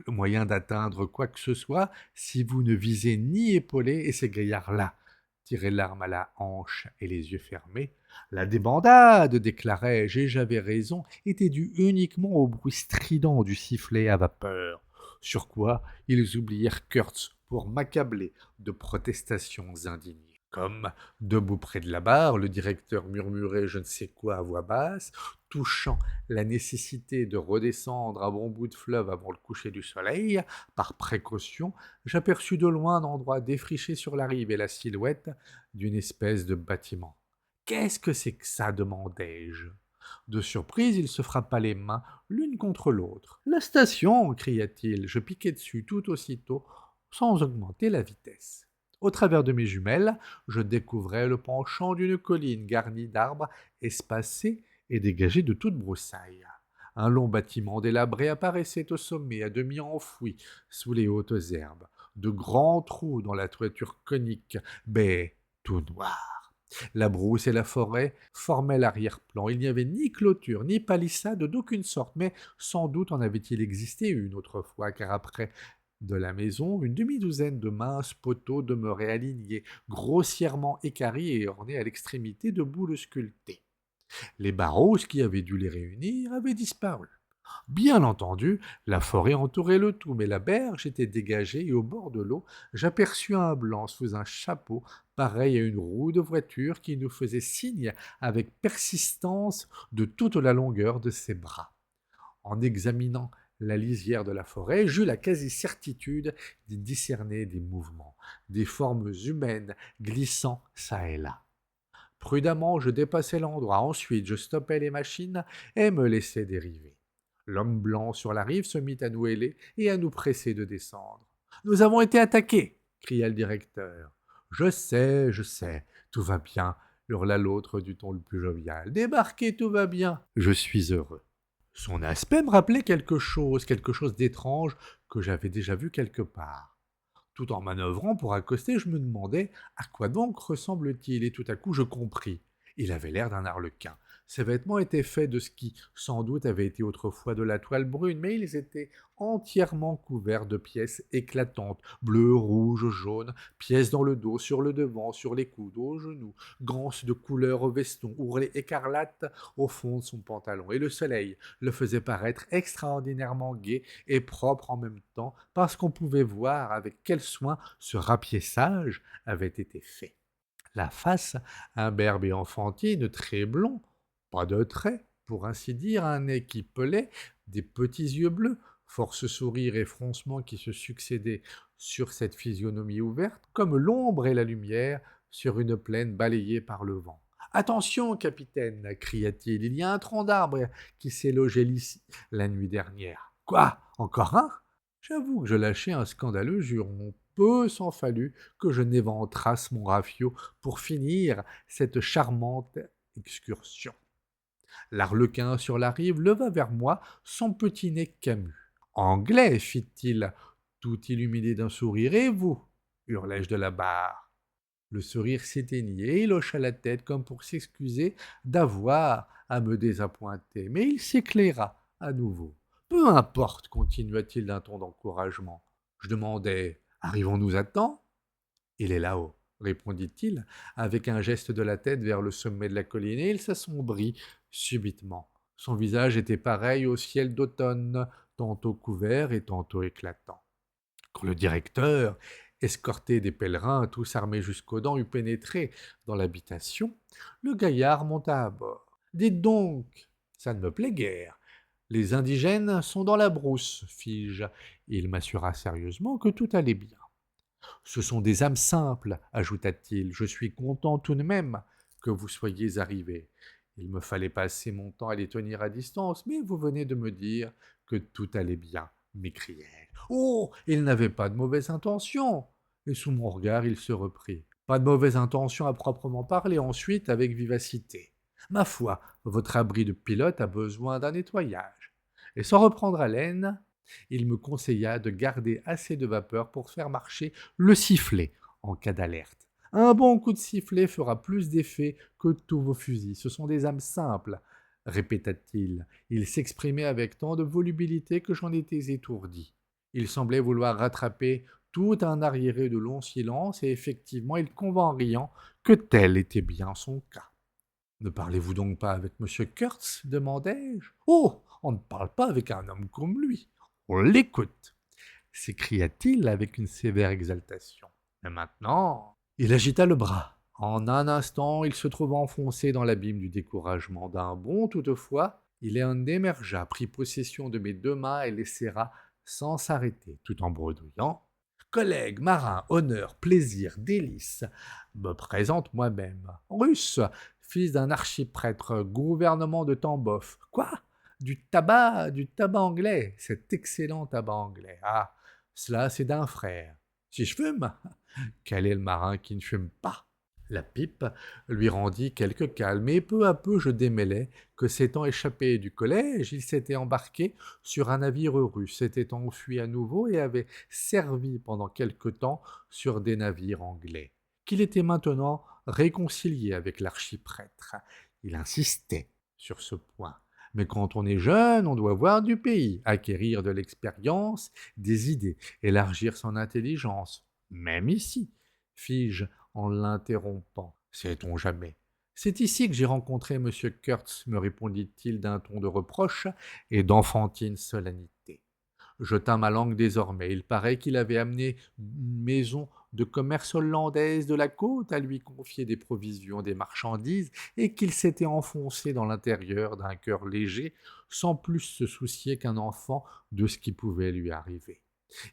Le moyen d'atteindre quoi que ce soit, si vous ne visez ni épaulé, et ces gaillards-là tiraient l'arme à la hanche et les yeux fermés. La débandade, déclarai-je, et j'avais raison, était due uniquement au bruit strident du sifflet à vapeur. Sur quoi ils oublièrent Kurtz pour m'accabler de protestations indignées. Comme, debout près de la barre, le directeur murmurait je ne sais quoi à voix basse, touchant la nécessité de redescendre à bon bout de fleuve avant le coucher du soleil, par précaution, j'aperçus de loin un endroit défriché sur la rive et la silhouette d'une espèce de bâtiment. « Qu'est-ce que c'est que ça ?» demandai-je. De surprise, il se frappa les mains l'une contre l'autre. « La station !» cria-t-il. Je piquai dessus tout aussitôt, sans augmenter la vitesse. Au travers de mes jumelles, je découvrais le penchant d'une colline garnie d'arbres espacés et dégagés de toute broussaille. Un long bâtiment délabré apparaissait au sommet, à demi enfoui sous les hautes herbes. De grands trous dans la toiture conique, baies, tout noirs. La brousse et la forêt formaient l'arrière-plan. Il n'y avait ni clôture, ni palissade d'aucune sorte, mais sans doute en avait-il existé une autrefois, car après de la maison, une demi-douzaine de minces poteaux demeuraient alignés, grossièrement équarris et ornés à l'extrémité de boules sculptées. Les barreaux qui avaient dû les réunir avaient disparu. Bien entendu, la forêt entourait le tout, mais la berge était dégagée et au bord de l'eau, j'aperçus un blanc sous un chapeau pareil à une roue de voiture qui nous faisait signe avec persistance de toute la longueur de ses bras. En examinant la lisière de la forêt, j'eus la quasi-certitude d'y discerner des mouvements, des formes humaines glissant çà et là. Prudemment, je dépassai l'endroit. Ensuite, je stoppai les machines et me laissai dériver. L'homme blanc sur la rive se mit à nous héler et à nous presser de descendre. « Nous avons été attaqués !» cria le directeur. « Je sais, tout va bien !» hurla l'autre du ton le plus jovial. « Débarquez, tout va bien !» « Je suis heureux. » Son aspect me rappelait quelque chose d'étrange que j'avais déjà vu quelque part. Tout en manœuvrant pour accoster, je me demandais à quoi donc ressemble-t-il, et tout à coup je compris. Il avait l'air d'un arlequin. Ses vêtements étaient faits de ce qui, sans doute, avait été autrefois de la toile brune, mais ils étaient entièrement couverts de pièces éclatantes, bleues, rouges, jaunes, pièces dans le dos, sur le devant, sur les coudes, aux genoux, ganses de couleur au veston, ourlet écarlate au fond de son pantalon. Et le soleil le faisait paraître extraordinairement gai et propre en même temps, parce qu'on pouvait voir avec quel soin ce rapiessage avait été fait. La face, imberbe et enfantine, très blond, pas de traits, pour ainsi dire, un nez qui pelait, des petits yeux bleus, force sourire et froncement qui se succédaient sur cette physionomie ouverte, comme l'ombre et la lumière sur une plaine balayée par le vent. « Attention, capitaine !» cria-t-il, « il y a un tronc d'arbre qui s'est logé ici la nuit dernière. »« Quoi ? Encore un ?» J'avoue que je lâchai un scandaleux juron. Peu s'en fallut que je n'éventrasse mon rafio pour finir cette charmante excursion. L'arlequin sur la rive leva vers moi son petit nez camus. « Anglais !» fit-il, tout illuminé d'un sourire. « Et vous ?» hurlai-je de la barre. Le sourire s'éteignit et il hocha la tête comme pour s'excuser d'avoir à me désappointer. Mais il s'éclaira à nouveau. « Peu importe, continua-t-il d'un ton d'encouragement. Je demandais, arrivons-nous à temps ? Il est là-haut, répondit-il, avec un geste de la tête vers le sommet de la colline, et il s'assombrit subitement. Son visage était pareil au ciel d'automne, tantôt couvert et tantôt éclatant. Quand le directeur, escorté des pèlerins, tous armés jusqu'aux dents, eut pénétré dans l'habitation, le gaillard monta à bord. « Dites donc, ça ne me plaît guère. Les indigènes sont dans la brousse, fis-je. Il m'assura sérieusement que tout allait bien. « Ce sont des âmes simples, ajouta-t-il. Je suis content tout de même que vous soyez arrivés. Il me fallait passer mon temps à les tenir à distance, mais vous venez de me dire que tout allait bien, m'écriai-je. Oh, il n'avait pas de mauvaise intention. Et sous mon regard, il se reprit. Pas de mauvaise intention à proprement parler, ensuite avec vivacité. Ma foi, votre abri de pilote a besoin d'un nettoyage. Et sans reprendre haleine, il me conseilla de garder assez de vapeur pour faire marcher le sifflet en cas d'alerte. Un bon coup de sifflet fera plus d'effet que tous vos fusils. Ce sont des âmes simples, répéta-t-il. Il s'exprimait avec tant de volubilité que j'en étais étourdi. Il semblait vouloir rattraper tout un arriéré de long silence, et effectivement, il convint en riant que tel était bien son cas. « Ne parlez-vous donc pas avec M. Kurtz ?» demandai-je. « Oh, on ne parle pas avec un homme comme lui. On l'écoute !» s'écria-t-il avec une sévère exaltation. Mais maintenant, il agita le bras. En un instant, il se trouva enfoncé dans l'abîme du découragement. D'un bond, toutefois, il en émergea, prit possession de mes deux mains et les serra sans s'arrêter, tout en bredouillant. « Collègue, marin, honneur, plaisir, délice, me présente moi-même. Russe, fils d'un archiprêtre, gouvernement de Tambov. Quoi ? Du tabac anglais, cet excellent tabac anglais. Ah, cela c'est d'un frère. Si je fume, quel est le marin qui ne fume pas ? La pipe lui rendit quelque calme, et peu à peu je démêlais que s'étant échappé du collège, il s'était embarqué sur un navire russe, s'était enfui à nouveau et avait servi pendant quelque temps sur des navires anglais, qu'il était maintenant réconcilié avec l'archiprêtre. Il insistait sur ce point. Mais quand on est jeune, on doit voir du pays, acquérir de l'expérience, des idées, élargir son intelligence. Même ici, fis-je en l'interrompant. Sait-on jamais. C'est ici que j'ai rencontré M. Kurtz, me répondit-il d'un ton de reproche et d'enfantine solennité. Je tins ma langue désormais. Il paraît qu'il avait amené une maison de commerce hollandaise de la côte à lui confier des provisions, des marchandises, et qu'il s'était enfoncé dans l'intérieur d'un cœur léger, sans plus se soucier qu'un enfant de ce qui pouvait lui arriver.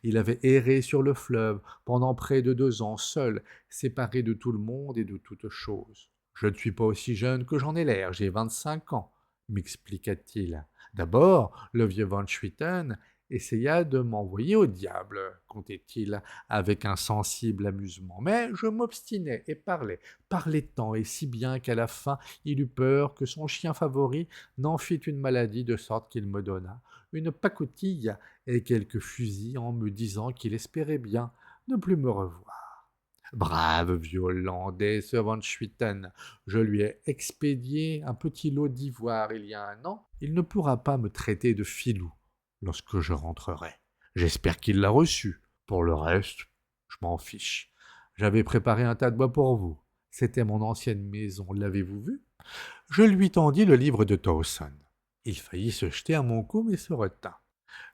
Il avait erré sur le fleuve pendant près de 2 ans, seul, séparé de tout le monde et de toute chose. Je ne suis pas aussi jeune que j'en ai l'air, j'ai 25 ans, m'expliqua-t-il. D'abord, le vieux Van Swieten essaya de m'envoyer au diable, comptait-il avec un sensible amusement. Mais je m'obstinai et parlais tant et si bien qu'à la fin il eut peur que son chien favori n'en fît une maladie, de sorte qu'il me donna une pacotille et quelques fusils en me disant qu'il espérait bien ne plus me revoir. Brave vieux Hollandais, ce Van Swieten, je lui ai expédié un petit lot d'ivoire il y a 1 an, il ne pourra pas me traiter de filou lorsque je rentrerai. J'espère qu'il l'a reçu. Pour le reste, je m'en fiche. J'avais préparé un tas de bois pour vous. C'était mon ancienne maison, l'avez-vous vu? Je lui tendis le livre de Towson. Il faillit se jeter à mon cou, mais se retint.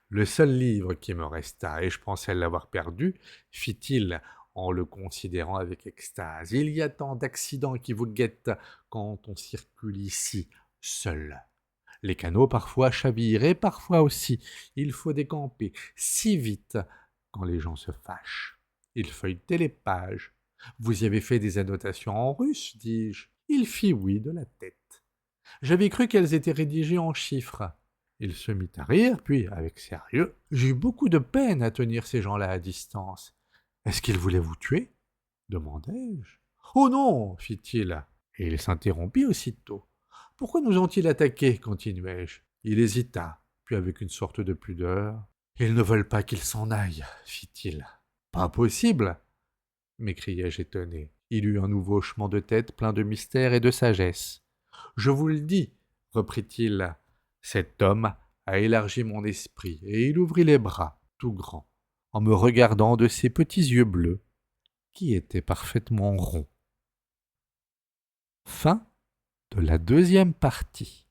Le seul livre qui me resta, et je pensais l'avoir perdu, fit-il en le considérant avec extase. Il y a tant d'accidents qui vous guettent quand on circule ici, seul. Les canaux parfois chavirent, et parfois aussi il faut décamper si vite quand les gens se fâchent. Il feuilletait les pages. Vous y avez fait des annotations en russe, dis-je. Il fit oui de la tête. J'avais cru qu'elles étaient rédigées en chiffres. Il se mit à rire, puis, avec sérieux, j'ai eu beaucoup de peine à tenir ces gens-là à distance. Est-ce qu'ils voulaient vous tuer? Demandai-je. Oh non, fit-il, et il s'interrompit aussitôt. Pourquoi nous ont-ils attaqués? Continuai-je. Il hésita, puis avec une sorte de pudeur. Ils ne veulent pas qu'ils s'en aillent, fit-il. Pas possible, m'écriai-je étonné. Il eut un nouveau hochement de tête plein de mystère et de sagesse. Je vous le dis, reprit-il, cet homme a élargi mon esprit, et il ouvrit les bras, tout grands, en me regardant de ses petits yeux bleus, qui étaient parfaitement ronds. Fin de la 2e partie.